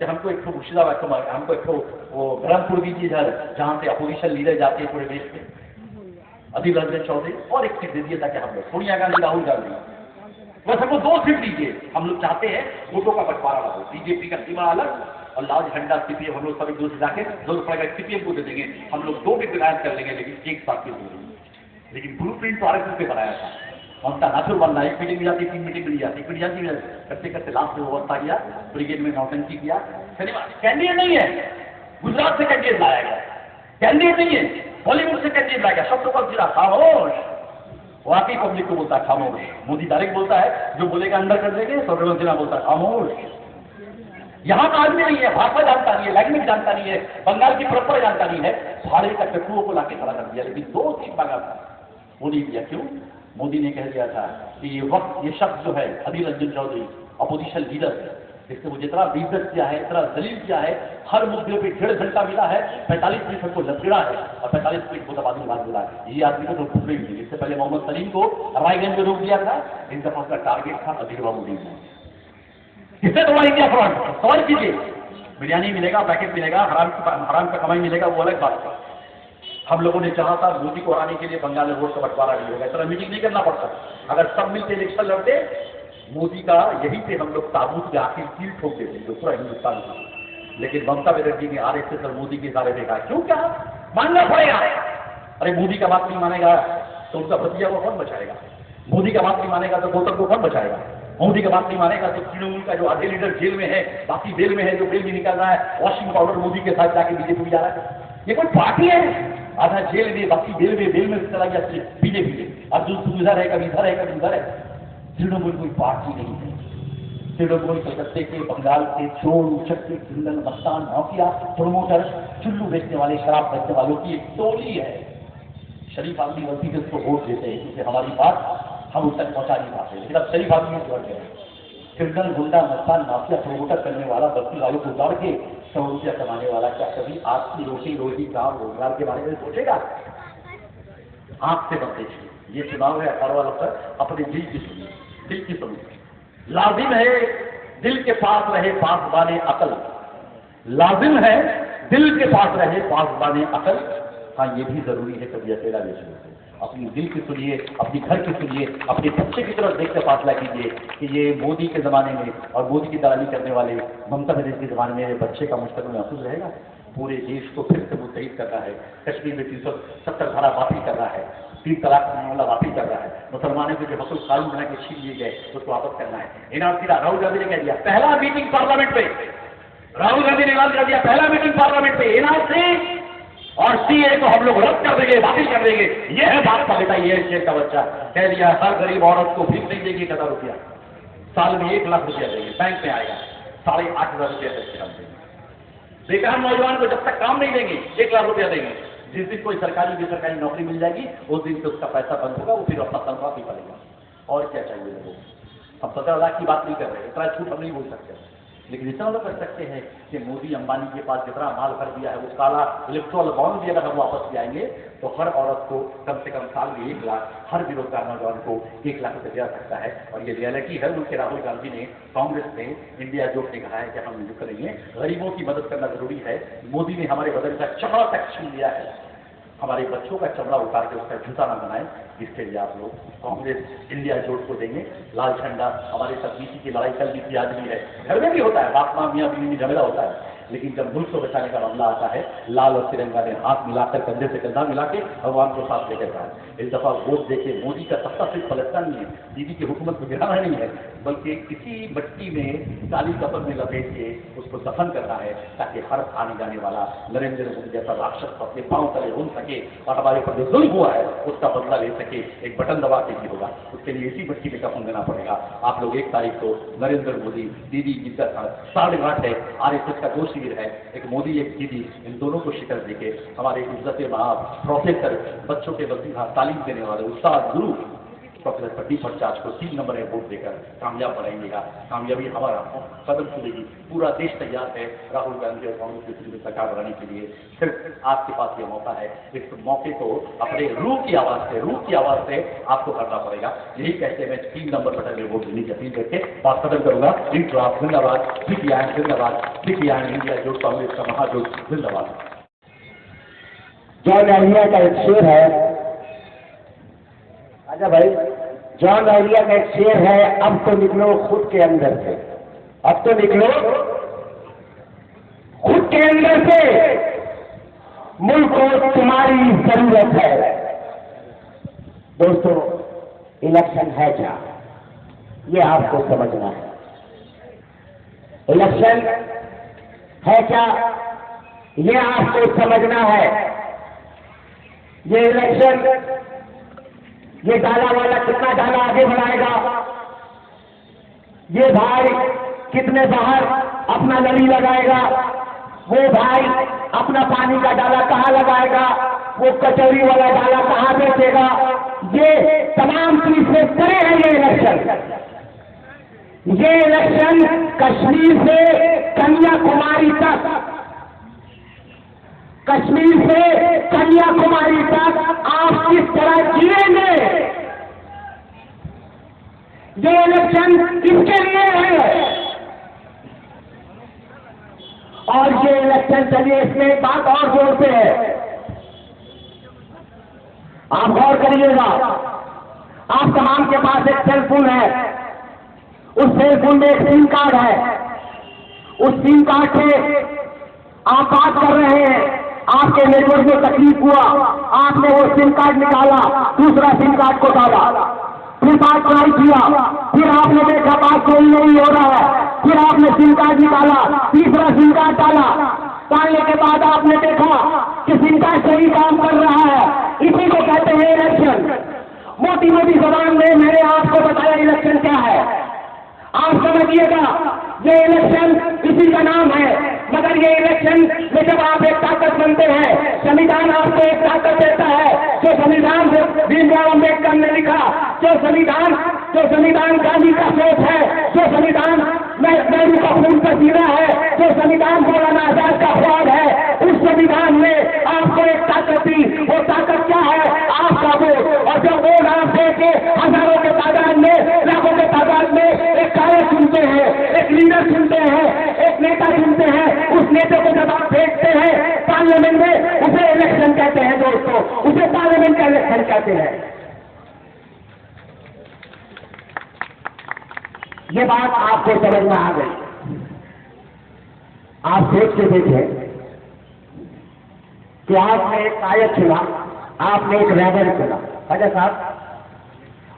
हमको एक मुर्शिदाबाद को हमको एक वो ब्रह्मपुर दीजिए इधर, जहां से अपोजिशन लीडर जाते हैं पूरे देश में, अधीर रंजन चौधरी, और एक सीट दे दिया था कि हम लोग सोनिया गांधी राहुल गांधी, बस हमको 2 सीट दीजिए। हम लोग चाहते हैं वोटों का बंटवारा हो, बीजेपी का सीमा अलग और लाल झंडा सीपीएम, हम लोग सब एक दूसरे जाके जरूरत पड़ेगा सीपीएम को दे देंगे, हम लोग 2 भी विधायक कर लेंगे, लेकिन एक साथ में। लेकिन ब्लू प्रिंट तो आरएसएस पे बनाया था, ममता नाचुर बनना, 1 मीटिंग मिल जाती, 3 मीटिंग मिल जाती, फिर जाती करते करते लास्ट में अवस्था किया, ब्रिगेड में नौटंकी किया। कैंडिडेट नहीं है, गुजरात से कैंडिडेट लाया गया, कैंडिडेट नहीं है, बॉलीवुड से कैंडिडेट लाया गया, शब्दों पर गिरा खामोश। वाकई पब्लिक को बोलता है खामोश, मोदी डायरेक्ट बोलता है जो बोलेगा अंदर कर देंगे, सौरभ सिन्हा बोलता है खामोश। यहाँ का आदमी नहीं है, भाषा जानता नहीं है, लैंग्वेज जानता नहीं है, बंगाल की परंपरा जानता नहीं है, भाड़े का टट्टुओं को लाके खड़ा कर दिया। लेकिन 2 सीट मांगा था, वो नहीं दिया। क्यों? मोदी ने कह दिया था कि ये शख्स जो है अधीर रंजन चौधरी, अपोजिशन लीडर है, इसने मुझे इतना बेइज्जत किया है, इतना जलील किया है, हर मुद्दे पे 1.5 घंटा मिला है, 45 मिनट को लपड़ा है और 45 मिनट को दबाने बाद मिला है। ये आदमी को तो भूख नहीं मिली। इससे पहले मोहम्मद सलीम को रायगंज में रोक दिया था, इन दफा उसका टारगेट था अधीर बाबू। किससे तुम्हारा इंडिया फ्रंट? सवाल कीजिए। बिरयानी मिलेगा, पैकेट मिलेगा, हराम का कमाई मिलेगा, वो अलग बात है। हम लोगों ने चाहा था मोदी को हराने के लिए बंगाल में वोट का बंटवारा नहीं होगा, इतना मीटिंग नहीं करना पड़ता। अगर सब मिलकर इलेक्शन लड़ते, मोदी का यहीं पे हम लोग ताबूत में आखिर कील ठोक देते जो पूरा हिंदुस्तान का। लेकिन ममता बनर्जी ने RSS और मोदी के सारे देखा। क्यों? क्या मानना पड़ेगा? अरे मोदी का बात नहीं मानेगा तो उनका भतीजा को कौन बचाएगा? मोदी का बात नहीं मानेगा तो गौतम को कौन बचाएगा? मोदी का बात नहीं मानेगा तो तृणमूल का जो आधे लीडर जेल में है, बाकी जेल में है, जो बेल भी निकल रहा है, वॉशिंग पाउडर मोदी के साथ जाके बीजेपी जा रहा है। ये कोई पार्टी है? आधा जेल में, बाकी बेल में चला गया बीजेपी में। अब जो उधर है, कभी इधर है, कभी उधर है। तृणमूल कोई पार्टी नहीं है। तृणमूल कलकत्ते के, बंगाल के चोर, उचक्के, क्रिमिनल, मस्तान, माफिया, प्रोमोटर, चुल्लू बेचने वाले, शराब बेचने वालों की एक टोली है। शरीफ आदमी गलती से उसको वोट देते हैं क्योंकि हमारी बात हम उस तक पहुंचा नहीं पाते। लेकिन अब शरीफ आदमी जोड़ गए, क्रिमिनल, गुंडा, मस्तान, माफिया, प्रोमोटर करने वाला, बस्ती वालों को उतार के 100 रुपया कमाने वाला क्या कभी आपकी रोजी काम रोजगार के बारे में सोचेगा? आंख से मत देखिए। ये चुनाव है 18 वाला पर, अपने दिल की सुनिए, दिल की सुनिए। लाजिम है दिल के पास रहे पासबाने अकल, लाजिम है दिल के पास रहे पासबाने अकल। हाँ, ये भी जरूरी है कभी अकेला भी सुनिए, अपनी दिल की सुनिए, अपनी घर की सुनिए, अपने बच्चे की तरफ देख कर फैसला कीजिए कि ये मोदी के जमाने में और मोदी की दलाली करने वाले ममता बनर्जी के जमाने में बच्चे का मुस्तकबिल महफूज रहेगा। पूरे देश को फिर से मुतहिद कर रहा है, कश्मीर में 370 धारा वापसी कर रहा है, 3 तलाक का मामला वापसी कर रहा है, मुसलमानों के जो हकूक़ कानून बना के छीन लिए गए उसको वापस करना है। इनाम सीधा राहुल गांधी ने कह दिया, पहला मीटिंग पार्लियामेंट में, राहुल गांधी ने ऐलान कर दिया पहला मीटिंग पार्लियामेंट में इनाम से और CA को हम लोग रद्द कर देंगे, बातिल कर देंगे। ये है बाप का बेटा, ये है शेर का बच्चा। कह दिया हर गरीब औरत को भीख नहीं देगी 1,000 रुपया, साल में 1 लाख रुपया देंगे, बैंक में आएगा 8,500 रुपया तक काम देंगे। बेकार नौजवान को जब तक काम नहीं देंगे 1 लाख रुपया देंगे। जिस दिन कोई सरकारी बेसरकारी नौकरी मिल जाएगी उस दिन से उसका पैसा बंद होगा, वो फिर अपना तनख्वाह भी पड़ेगा। और क्या चाहिए लोगों को? हम 17 लाख की बात नहीं कर रहे, इतना छूट हम नहीं बोल सकते, लेकिन इतना तो कर सकते हैं कि मोदी अंबानी के पास जितना माल भर दिया है वो काला इलेक्ट्रॉल बॉन्ड भी अगर हम वापस ले आएंगे तो हर औरत को कम से कम साल में 1 लाख, हर बेरोजगार नौजवान को 1 लाख रुपये दिया सकता है। और ये रियलिटी है। उनके राहुल गांधी ने, कांग्रेस ने, इंडिया जोट ने कहा है कि हम युद्ध करेंगे, गरीबों की मदद करना जरूरी है। मोदी ने हमारे बदन का चमड़ा तक छीन लिया है, हमारे बच्चों का चमड़ा उतार के उसका जूता ना बनाए। इसके लिए आप लोग कांग्रेस इंडिया जोट को देंगे लाल झंडा। हमारे साथ बीसी की लड़ाई कल भी थी, आज भी है, घर में भी होता है, बाप माँ मियाँ बीवी में झगड़ा होता है, लेकिन जब मुल्क को बचाने का मामला आता है लाल और तिरंगा ने हाथ मिलाकर, कंधे से कंधा मिला के भगवान को साथ लेकर जाए। इस दफा वोट देके मोदी का सत्ता सिर्फ पलटना नहीं है, दीदी की हुकूमत को गिराना नहीं है, बल्कि किसी मिट्टी में काली कपड़ में लपेट के उसको दफन करना है ताकि हर आने जाने वाला नरेंद्र मोदी जैसा राक्षस अपने पांव तले घूम सके और हमारे ऊपर जो जुल्म हुआ है उसका बदला ले सके। एक बटन दबा के ही होगा, उसके लिए इसी मिट्टी में कफन देना पड़ेगा। आप लोग 1 तारीख को नरेंद्र मोदी, दीदी जिनका साढ़गांठ है, RSS का 2 शिविर है, एक मोदी एक दीदी, इन दोनों को शिकस्त देके हमारे इज्जत महाब प्रोफेसर, बच्चों के बच्चे तालीम देने वाले उस्ताद गुरु प्रोफेसर प्रदीप भट्टाचार्य को 3 नंबर में वोट देकर कामयाब बनाएंगेगा। कामयाबी हमारा कदम चलेगी। पूरा देश तैयार है राहुल गांधी और कांग्रेस की सरकार बनाने के लिए। सिर्फ आपके पास ये मौका है, इस मौके को अपने रूह की आवाज से आपको करना पड़ेगा। यही कहते हैं मैं 3 नंबर बटन में वोट देने की अपील करके बात खत्म करूंगा। इंक्लाब जिंदाबाद, CPI जिंदाबाद, CPI इंडिया जोट, कांग्रेस का महाजोट जिंदाबाद। जॉन एलिया का एक शेर है, आजा भाई, जॉन एलिया का एक शेर है, अब तो निकलो खुद के अंदर से, अब तो निकलो खुद के अंदर से, मुल्क को तुम्हारी जरूरत है। दोस्तों, इलेक्शन है क्या, ये आपको समझना है। इलेक्शन है क्या, ये आपको समझना है। ये इलेक्शन, ये डाला वाला कितना डाला आगे बढ़ाएगा, ये भाई कितने बाहर अपना लड़ी लगाएगा, वो भाई अपना पानी का डाला कहाँ लगाएगा, वो कचौरी वाला डाला कहाँ बेचेगा। ये तमाम चीज से परे है ये इलेक्शन। ये इलेक्शन कश्मीर से कन्याकुमारी तक, कश्मीर से कन्याकुमारी तक आप किस तरह जिएंगे, ये इलेक्शन किसके लिए है। और ये इलेक्शन, चलिए इसमें एक बात और जोड़ते हैं, आप गौर करिएगा। आप तमाम के पास एक सेल फोन है, उस सेल फोन में एक सिम कार्ड है, उस सिम कार्ड से आप बात कर रहे हैं, आपके नेटवर्क में तकलीफ हुआ, आपने वो सिम कार्ड निकाला, दूसरा सिम कार्ड को डाला, फिर बात ट्राई किया, फिर आपने देखा बात कोई नहीं हो रहा है, फिर आपने सिम कार्ड निकाला, तीसरा सिम कार्ड डाला, डालने के बाद आपने देखा कि सिम कार्ड सही काम कर रहा है। इसी को कहते हैं इलेक्शन। मोटी मोटी जबान में मैंने आपको बताया इलेक्शन क्या है, आप समझिएगा। ये इलेक्शन इसी का नाम है, मगर ये इलेक्शन में जब आप एक ताकत बनते हैं, संविधान आपको एक ताकत देता है, जो संविधान भीमराव अम्बेडकर ने लिखा, जो संविधान गांधी का सोच है, जो संविधान नेहरू का खून का जीरा है, जो संविधान मौलाना आजाद का ख्वाब है, उस संविधान ने आपको एक ताकत दी। वो ताकत क्या है? आपका वोट। और जब वोट आप देके हजारों के तादाद में, लाखों के तादाद में एक कार्य चुनते हैं, एक लीडर चुनते हैं, एक नेता चुनते हैं, उस नेता को जब आप देखते हैं पार्लियामेंट में, उसे इलेक्शन कहते हैं दोस्तों, उसे पार्लियामेंट का इलेक्शन कहते हैं। ये बात आपको समझ में आ गई। आप सोच के देखें कि आपने एक नायक चुना, आपने एक रैबर चुना, अजय साहब,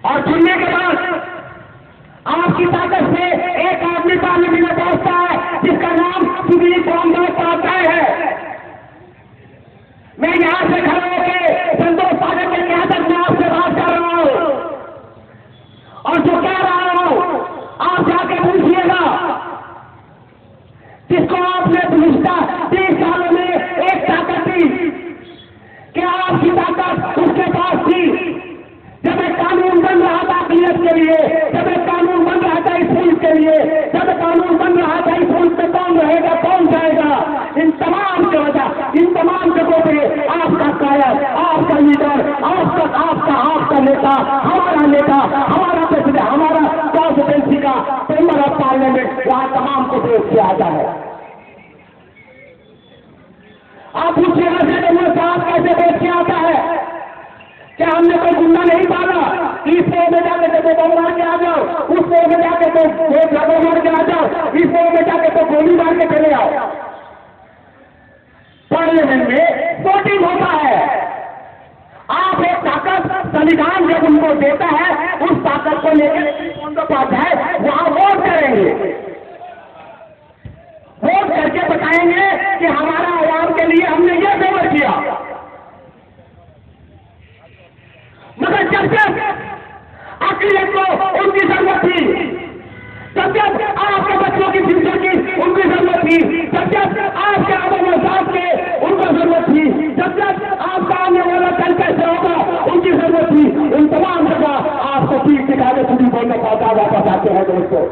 और चुनने के बाद आपकी ताकत से एक आदमी पार्लियामेंट में पहुंचता है जिसका नाम सुधीर रामदास उपाध्याय है। मैं यहां से खड़े होकर संतोष सागर के क्यादत में आपसे बात कर रहा हूं, और जो कह रहा हूं आप जाके पूछिएगा, जिसको आपने पिछले 30 सालों में एक ताकत दी, क्या आपकी ताकत उसके पास थी? जब एक कानून बन रहा था अकलियत के लिए, जब एक कानून बन रहा था इस मुल्क के लिए, जब कानून बन रहा था इस मुल्क में कौन रहेगा कौन जाएगा, इन तमाम की वजह, इन तमाम जगहों पे आपका कायद, आपका लीडर, आपका नेता, हमारा नेता, हमारा प्रेसिडेंट, हमारा प्रेसिडेंसी का मेंबर ऑफ पार्लियामेंट वहां तमाम को देख के आता है। आप पूछिएगा से साहब कैसे देख के आता है? क्या हमने कोई गुंडा नहीं पाला कि इस में जाके तो बम मार के आ जाओ, उस में जाके तो रबर मार के आ जाओ, इस में जाके तो गोली मार के चले आओ? पार्लियामेंट में वोटिंग होता है। आप एक ताकत संविधान जब उनको देता है, उस ताकत को लेकर उपाध्याय वहां वोट करेंगे, वोट करके बताएंगे कि हमारा आवाम के लिए हमने ये फेवर किया। मगर जब अकलियत को उनकी जरूरत थी, जब आपके बच्चों की फ्यूचर की उनकी जरूरत थी, जब आपके आवाम के उनको जरूरत थी, जब आपका आने वाला कल कैसे होगा उनकी जरूरत थी, इन तमाम जगह आपको पीठ दिखाने पूरी बोलने का वापस आते हैं दोस्तों।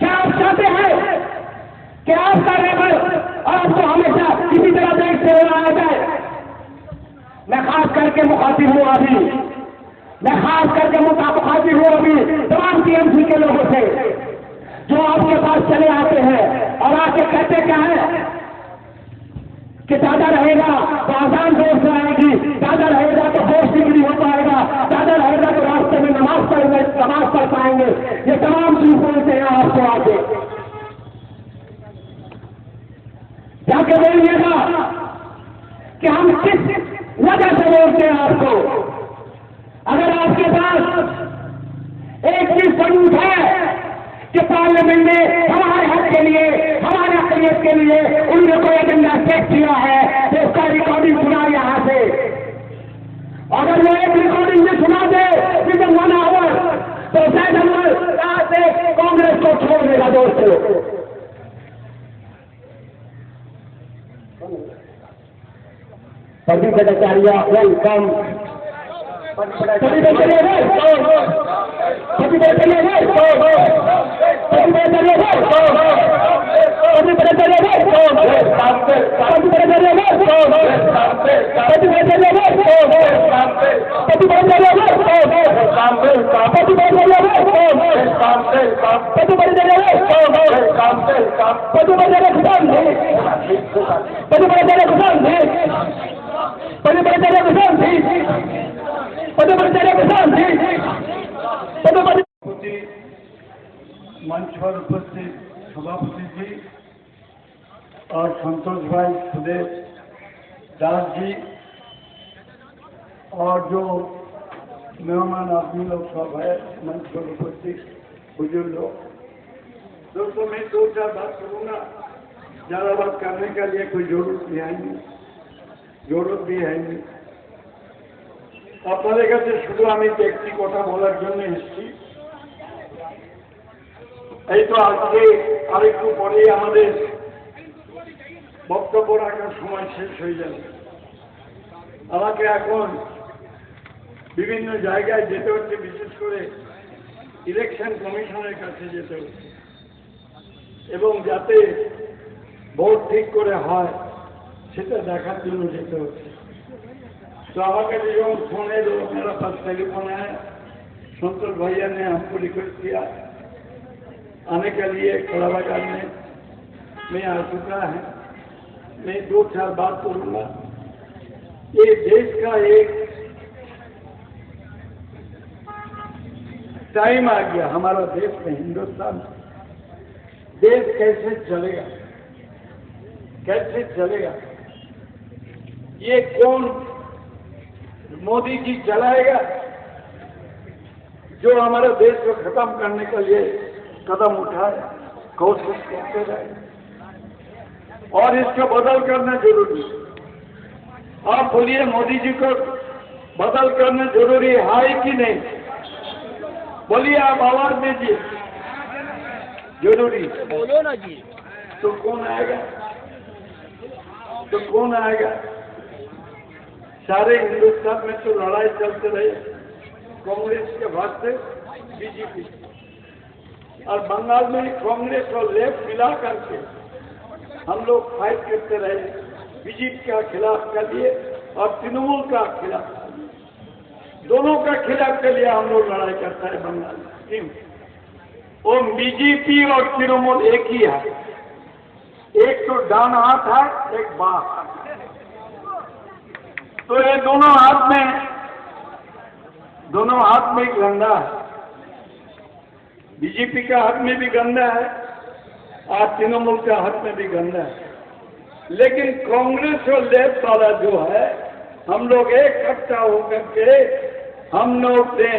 क्या आप चाहते हैं कि आपका लेवल आपको हमेशा किसी तरह देख से उड़ाया जाए? मैं खास करके मुखातिब हूं अभी, मैं खास करके मुखातिब हूं अभी तमाम टीएमसी के लोगों से, जो आपके पास चले आते हैं और आके कहते क्या है कि दादा रहेगा तो आसान दोस्त आएगी, दादा रहेगा तो दोस्त डिग्री हो पाएगा, दादा रहेगा तो रास्ते में नमाज पढ़ पाएंगे। ये तमाम चीज बोलते हैं आपको आगे जाके बोलिएगा कि हम किस वजह से बोलते हैं आपको। अगर आपके पास एक चीज सबूत है कि पार्लियामेंट में हमारे हक के लिए, हमारे अकलियत के लिए उन्होंने कोई एजेंडा सेट किया है, तो उसका रिकॉर्डिंग सुना यहां से। अगर वो एक रिकॉर्डिंग में सुना दे विद 1 आवर, तो शायद हम कांग्रेस को छोड़ देगा दोस्तों। प्रदीप भट्टाचार्य वेलकम। प्रदीप भट्टाचार्य मंच पर उपस्थित सभापति जी और संतोष भाई सुदेश दास जी और जो मेहमान आदमी लोग सब है मंच पर उपस्थित बुजुर्ग लोग। दोस्तों मैं दो चार बात करूँगा, ज़्यादा बात करने के लिए कोई जरूरत भी है नहीं, जरूरत भी है नहीं। আপনাদের কাছে শুধু আমি একটি কথা বলার জন্য এসেছি। এই তো আজকে আরেকটু পরেই আমাদের বক্তব্য রাখার সময় শেষ হয়ে যাবে। আমাকে এখন বিভিন্ন জায়গায় যেতে হচ্ছে, বিশেষ করে ইলেকশন কমিশনের কাছে যেতে হচ্ছে এবং যাতে ভোট ঠিক করে হয় সেটা দেখার জন্য যেতে হচ্ছে। तो हमारे जो फोन है, जो मेरा पास टेलीफोन है, संतोष भैया ने हमको रिक्वेस्ट किया आने के लिए कलाबाजार में। मैं आ चुका है, मैं दो चार बात करूँगा। ये देश का एक टाइम आ गया, हमारा देश में हिंदुस्तान देश कैसे चलेगा, कैसे चलेगा, ये कौन मोदी जी चलाएगा जो हमारे देश को खत्म करने के लिए कदम उठाए, कोशिश करते रहे और इसको बदल करना जरूरी है। आप बोलिए मोदी जी को बदल करना जरूरी है कि नहीं? बोलिए, आप आवाज दीजिए। जरूरी बोलो ना जी। तो कौन आएगा? तो कौन आएगा? सारे हिंदुस्तान में तो लड़ाई चलते रहे कांग्रेस के बाद से बीजेपी, और बंगाल में कांग्रेस और लेफ्ट मिला करके हम लोग फाइट करते रहे बीजेपी का खिलाफ के लिए और तृणमूल का खिलाफ, दोनों का खिलाफ के लिए हम लोग लड़ाई करता है बंगाल में। क्यों? वो बीजेपी और तृणमूल एक ही है, एक तो डान हाथ है, एक बां हाथ। तो ये दोनों हाथ में गंदा है। बीजेपी का हाथ में भी गंदा है और तृणमूल का हाथ में भी गंदा है। लेकिन कांग्रेस और लेफ्ट वाला जो है, हम लोग एक इकट्ठा होकर के हम लोग ने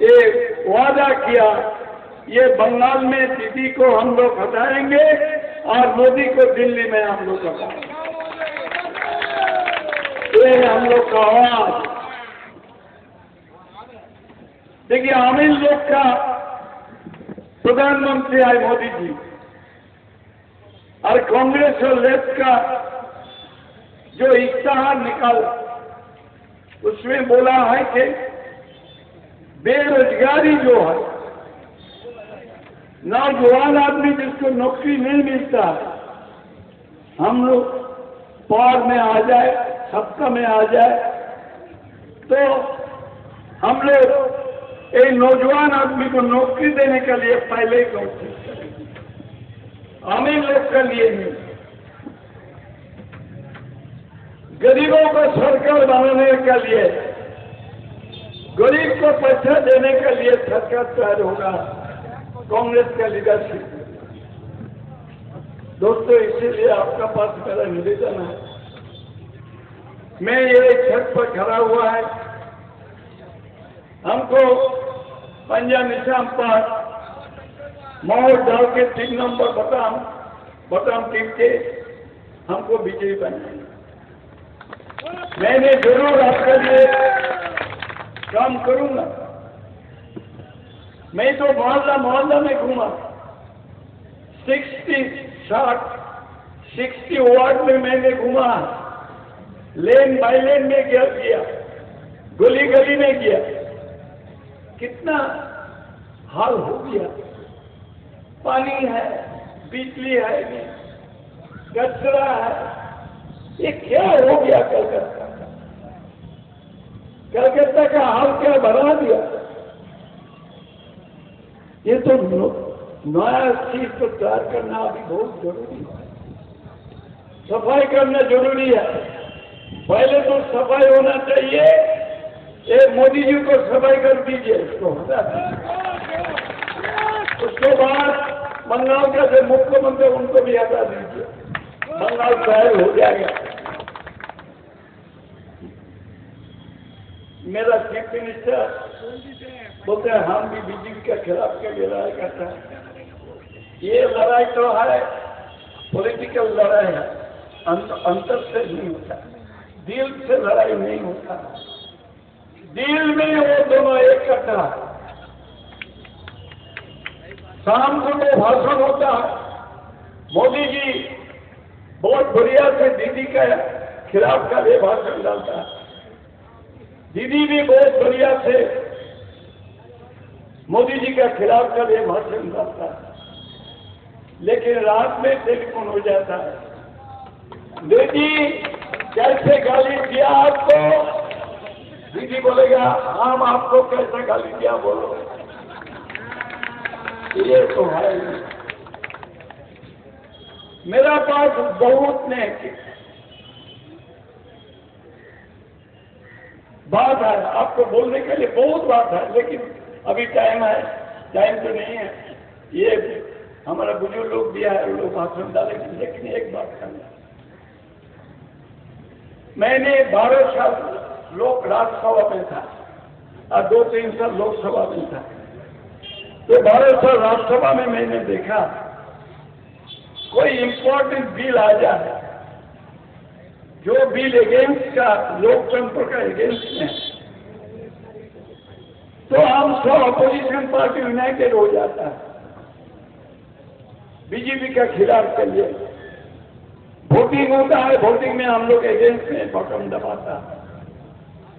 ये वादा किया, ये बंगाल में दीदी को हम लोग हटाएंगे और मोदी को दिल्ली में हम लोग हटाएंगे। ये हम लोग का आवाज। देखिए, अमीर लोग का प्रधानमंत्री आए मोदी जी, और कांग्रेस और लेफ्ट का जो इश्तेहार निकाला उसमें बोला है कि बेरोजगारी जो है, नौजवान आदमी जिसको नौकरी नहीं मिलता, हम लोग पार में आ जाए, सत्ता में आ जाए, तो हम लोग एक नौजवान आदमी को नौकरी देने के लिए पहले ही कोशिश करेंगे, अमीर लोग के लिए नहीं। गरीबों को सरकार बनाने के लिए, गरीब को पैसा देने के लिए सरकार तैयार होगा कांग्रेस का लीडरशिप। दोस्तों, इसीलिए आपका पास मेरा निवेदन है, मैं ये छत पर खड़ा हुआ है, हमको पंजा निशान पर मोहर डाल के 3 नंबर बटन टिप के हमको विजयी बनाएंगे। मैंने जरूर आपके लिए काम करूंगा। मैं तो मोहल्ला मोहल्ला में घूमा, 60 वार्ड में मैंने घूमा, लेन बाय लेन में गया, गली गली में गया। कितना हाल हो गया। पानी है, बिजली है नहीं, कचरा है। ये क्या हो गया कलकत्ता का? कलकत्ता का हाल क्या बना दिया? ये तो नया चीज को तैयार करना अभी बहुत जरूरी है। सफाई करना जरूरी है। पहले तो सफाई होना चाहिए। एक मोदी जी को सफाई कर दीजिए, इसको हटा दीजिए। उसके बाद बंगाल का जो मुख्यमंत्री उनको भी हटा दीजिए, बंगाल शहर हो जाएगा। मेरा चीफ मिनिस्टर बोलते हैं हम भी बीजेपी के खिलाफ के लिए लड़ाई करते हैं। ये लड़ाई तो है पॉलिटिकल लड़ाई है, अंतर से नहीं होता, दिल से लड़ाई नहीं होता। दिल में वो दोनों इकट्ठा। शाम को वो भाषण होता है, मोदी जी बहुत बढ़िया से दीदी के खिलाफ का ये भाषण डालता है, दीदी भी बहुत बढ़िया से मोदी जी के खिलाफ का ये भाषण डालता है। लेकिन रात में टेलीफोन हो जाता है, दीदी कैसे गाली दिया आपको? दीदी बोलेगा हम आपको कैसे गाली दिया बोलो। ये तो है। मेरा पास बहुत ने बात है, आपको बोलने के लिए बहुत बात है, लेकिन अभी टाइम है, टाइम तो नहीं है। ये हमारा बुजुर्ग लोग भी है, लोग भाषण डालेंगे। लेकिन एक बात करना, मैंने 12 साल लोक राज्यसभा में था और 2-3 साल लोकसभा में था। तो 12 साल राज्यसभा में मैंने देखा कोई इंपॉर्टेंट बिल आ जाए, जो बिल अगेंस्ट का, लोकतंत्र का अगेंस्ट में, तो हम सब अपोजिशन पार्टी यूनाइटेड हो जाता है बीजेपी के खिलाफ के लिए। वोटिंग होता है, वोटिंग में हम लोग अगेंस्ट में बटन दबाता है।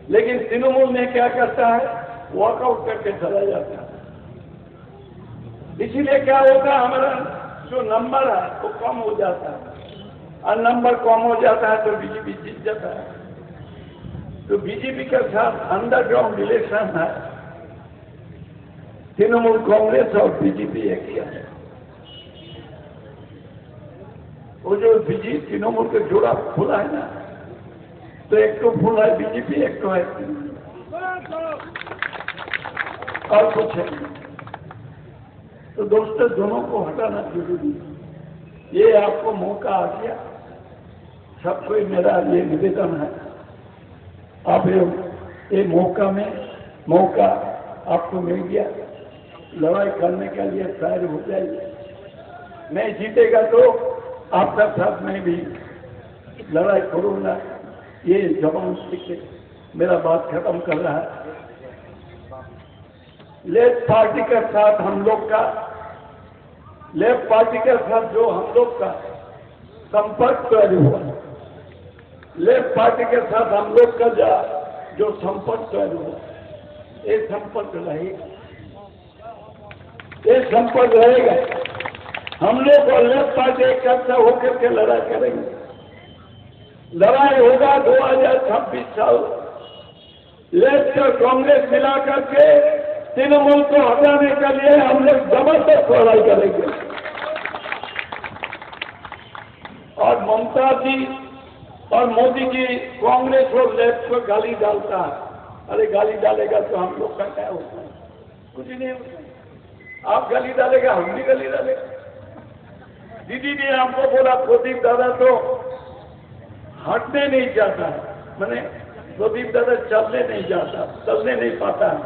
लेकिन तृणमूल में क्या करता है, वॉकआउट करके चला जाता है। इसीलिए क्या होता है, हमारा जो नंबर है वो कम हो जाता है, और नंबर कम हो जाता है तो बीजेपी जीत जाता है। तो बीजेपी के साथ अंडरग्राउंड रिलेशन है, तृणमूल कांग्रेस और बीजेपी एक ही है। वो जो बीजेपी तृणमूल के जोड़ा खुला है ना, तो एक तो फूल है बीजेपी, एक तो है और कुछ है। तो दोस्तों दोनों को हटाना जरूरी है। ये आपको मौका आ गया, सबको मेरा ये निवेदन है, आप ये मौका आपको मिल गया, लड़ाई करने के लिए तैयार हो जाइए। मैं जीतेगा तो आपका साथ में भी लड़ाई करूंगा। ये जवान सीखे मेरा बात खत्म कर रहा है। लेफ्ट पार्टी के साथ हम लोग का, लेफ्ट पार्टी के साथ जो हम लोग का संपर्क तैयार हुआ, लेफ्ट पार्टी के साथ हम लोग का जो संपर्क तैयार हुआ, ये संपर्क रहेगा, ये संपर्क रहेगा। हम लोग और लेफ्ट पार्टी इकट्ठा होकर के लड़ाई करेंगे। लड़ाई होगा 2026 साल, लेफ्ट और कांग्रेस मिलाकर के तृणमूल को हटाने के लिए हम लोग जबरदस्त लड़ाई करेंगे। और ममता जी और मोदी जी कांग्रेस और लेफ्ट को गाली डालता है। अरे गाली डालेगा तो हम लोग का क्या होता है? कुछ नहीं होता। आप गाली डालेगा, हम भी गाली डालेगा। दीदी ने हमको बोला प्रदीप दादा तो हटने नहीं जाता है, मैंने प्रदीप दादा चलने नहीं जाता, चलने नहीं पाता है,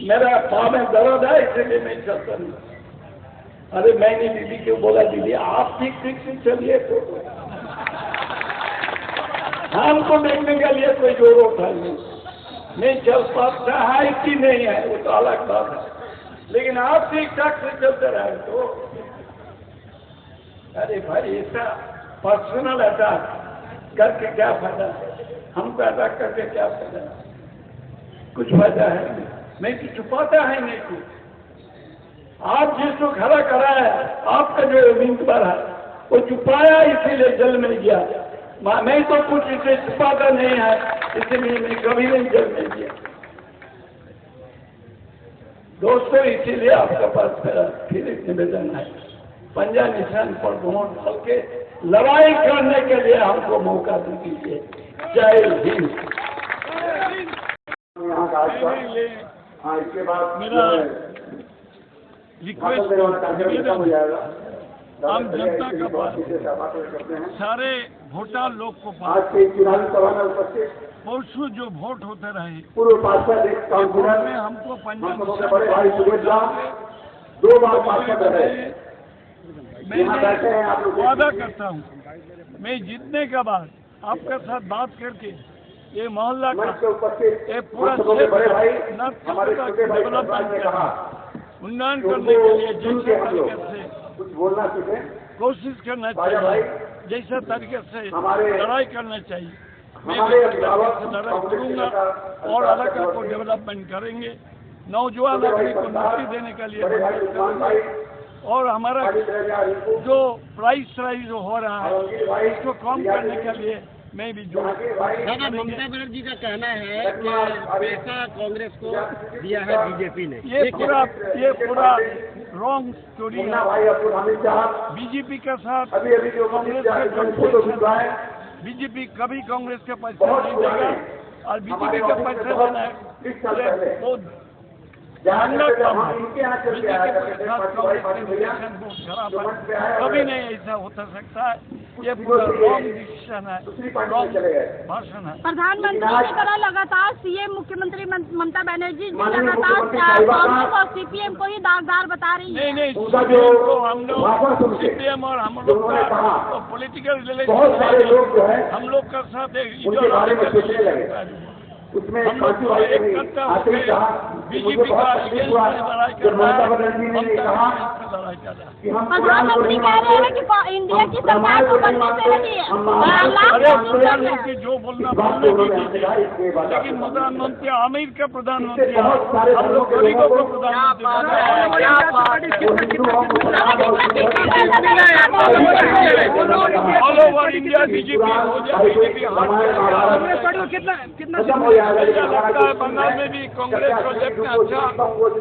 मेरा पाँव में दर्द है इसलिए नहीं चलता नहीं। अरे मैंने दीदी को बोला, दीदी आप ठीक से चलिए तो हमको देखने के लिए कोई जरूरत है नहीं चल पाता है कि नहीं है वो तो अलग बात है। लेकिन आप ठीक ठाक से चलते रहे तो अरे भाई ऐसा पर्सनल अटैक करके क्या फायदा, हमको अटैक करके क्या फायदा, कुछ फायदा है नहीं, मैं तो छुपाता है नहीं कुछ। आप जिसको खड़ा करा है, आपका जो उम्मीदवार है वो छुपाया इसीलिए जेल में गया, मैं तो कुछ इसे छुपाता नहीं है, इसलिए मैं कभी नहीं जेल में गया। दोस्तों इसीलिए आपके पास मेरा फिर एक निवेदन है, पंजा निशान पर वोट डाल के लड़ाई करने के लिए हमको मौका दीजिए। जय हिंद। यहाँ का हाँ, इसके बाद मेरा रिक्वेस्ट हो जाएगा। आम जनता का करते हैं सारे वोटर लोग को आज के चुनावी सभा में उपस्थित परसों जो वोट होते रहे पूर्व पार्षद काउंसिलर में हमको हम सबके बड़े भाई सुबोध राम 2 बार पार्षद रहे। यहाँ बैठे हैं आप लोग। वादा करता हूँ मैं जीतने के बाद आपके साथ बात करके ये मोहल्ला का मंच पे उपस्थित ये पूरा हम सबके बड़े भाई नर्थ हमारे छोटे भाई डेवलपमेंट ने कहा उन्नयन कि करने के लिए उनको सुन के जैसे हम लोग तरीके से कुछ बोलना सीखे। कोशिश करना राजा चाहिए, भाई जैसे तरीके से हमारे लड़ाई करना चाहिए। मैं हमारे भी अभिभावक लड़ाई करूंगा और इलाका को डेवलपमेंट करेंगे, नौजवान आदमी को नौकरी देने के लिए बड़े भाई उस्मान भाई और हमारा खालिद रजा रिंकू जो प्राइस राइज हो रहा है आलमगीर भाई इसको कम करने के लिए मैं भी जो जहांगीर भाई दादा ममता बनर्जी का कहना है कि पैसा कांग्रेस को दिया है बीजेपी ने। ये पूरा रॉन्ग स्टोरी मुन्ना है। भाई अब्दुल हामिद साहब बीजेपी के साथ अभी अभी जो कांग्रेस कांग्रेस के फोटो खिंचवा है बीजेपी कभी कांग्रेस के पैसे बहुत नहीं पुराने देगा और हमारे बीजेपी के ऑफिस में पैसे बहुत देना 30 साल ये पहले बहुत जहाँ महंगा जब काम हम है। इनके यहाँ चल के आया करते थे पार्टी भाई पार्टी भैया बहुत खराब जो है, मंच पे आया कभी और नहीं ऐसा होता सकता है। ये कुछ पूरा दिनों से रॉन्ग डिसीजन है, दूसरी पार्टी में रॉन्ग चले गए। भाषण है। प्रधानमंत्री की तरह लगातार सीएम मुख्यमंत्री ममता बनर्जी जी माननीय लगातार मुख्यमंत्री साहिबा का कांग्रेस और सीपीएम को ही दागदार बता रही है। नहीं उनका जो CPM को हम लोग भाषण सुन के सीपीएम और हम जो लोग उन्होंने कहा, का पॉलिटिकल बहुत सारे रिलेशन लोग जो है हम लोग का साथ एक उनके बारे में सोचने लगे। उसमें हम लोग कांची भाई ने भी आते ही कहा कि मुझे बीजेपी बहुत का तकलीफ हुआ जब ममता बनर्जी ने ये कहा कि हम कुरान को प्रधानमंत्री नहीं कह रहे हैं मानते, कि इंडिया की हम सरकार को रामायण को नहीं बनने से मानते, रही है। हम महाभारत लाख अरे कोशिश कर रहे प्रधानमंत्री हैं। जो बोलना इस बात को बोलने उन्होंने दीजिए, हमसे कहा, इसके बाद लेकिन प्रधानमंत्री आमिर का प्रधानमंत्री इससे बहुत सारे हम लोग धर्मों के गरीबों को लोगों को प्रधानमंत्री वो हिंदू हो मुसलमान हो ऑल ओवर इंडिया बीजेपी हो जाए, बीजेपी खत्म हो जाएगा। लगता है बंगाल में भी कांग्रेस प्रोजेक्ट में अच्छा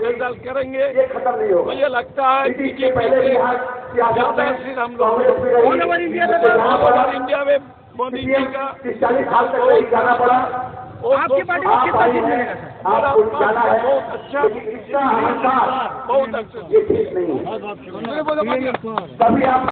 रिजल्ट करेंगे। ये खत्म नहीं होगा। मुझे लगता है ब्रिटिश के बीजेपी पहले भी से यहाँ सियासत ज्यादा में सिर हम लोग कांग्रेस भी रही। ऑल ओवर इंडिया में मोदी जी का 40 साल तक नहीं जाना पड़ा। आपकी पार्टी को आप आई हैं, आपको जाना है, बहुत अच्छा, लेकिन इतना अहंकार बहुत अच्छा। ये ठीक नहीं है। तभी आप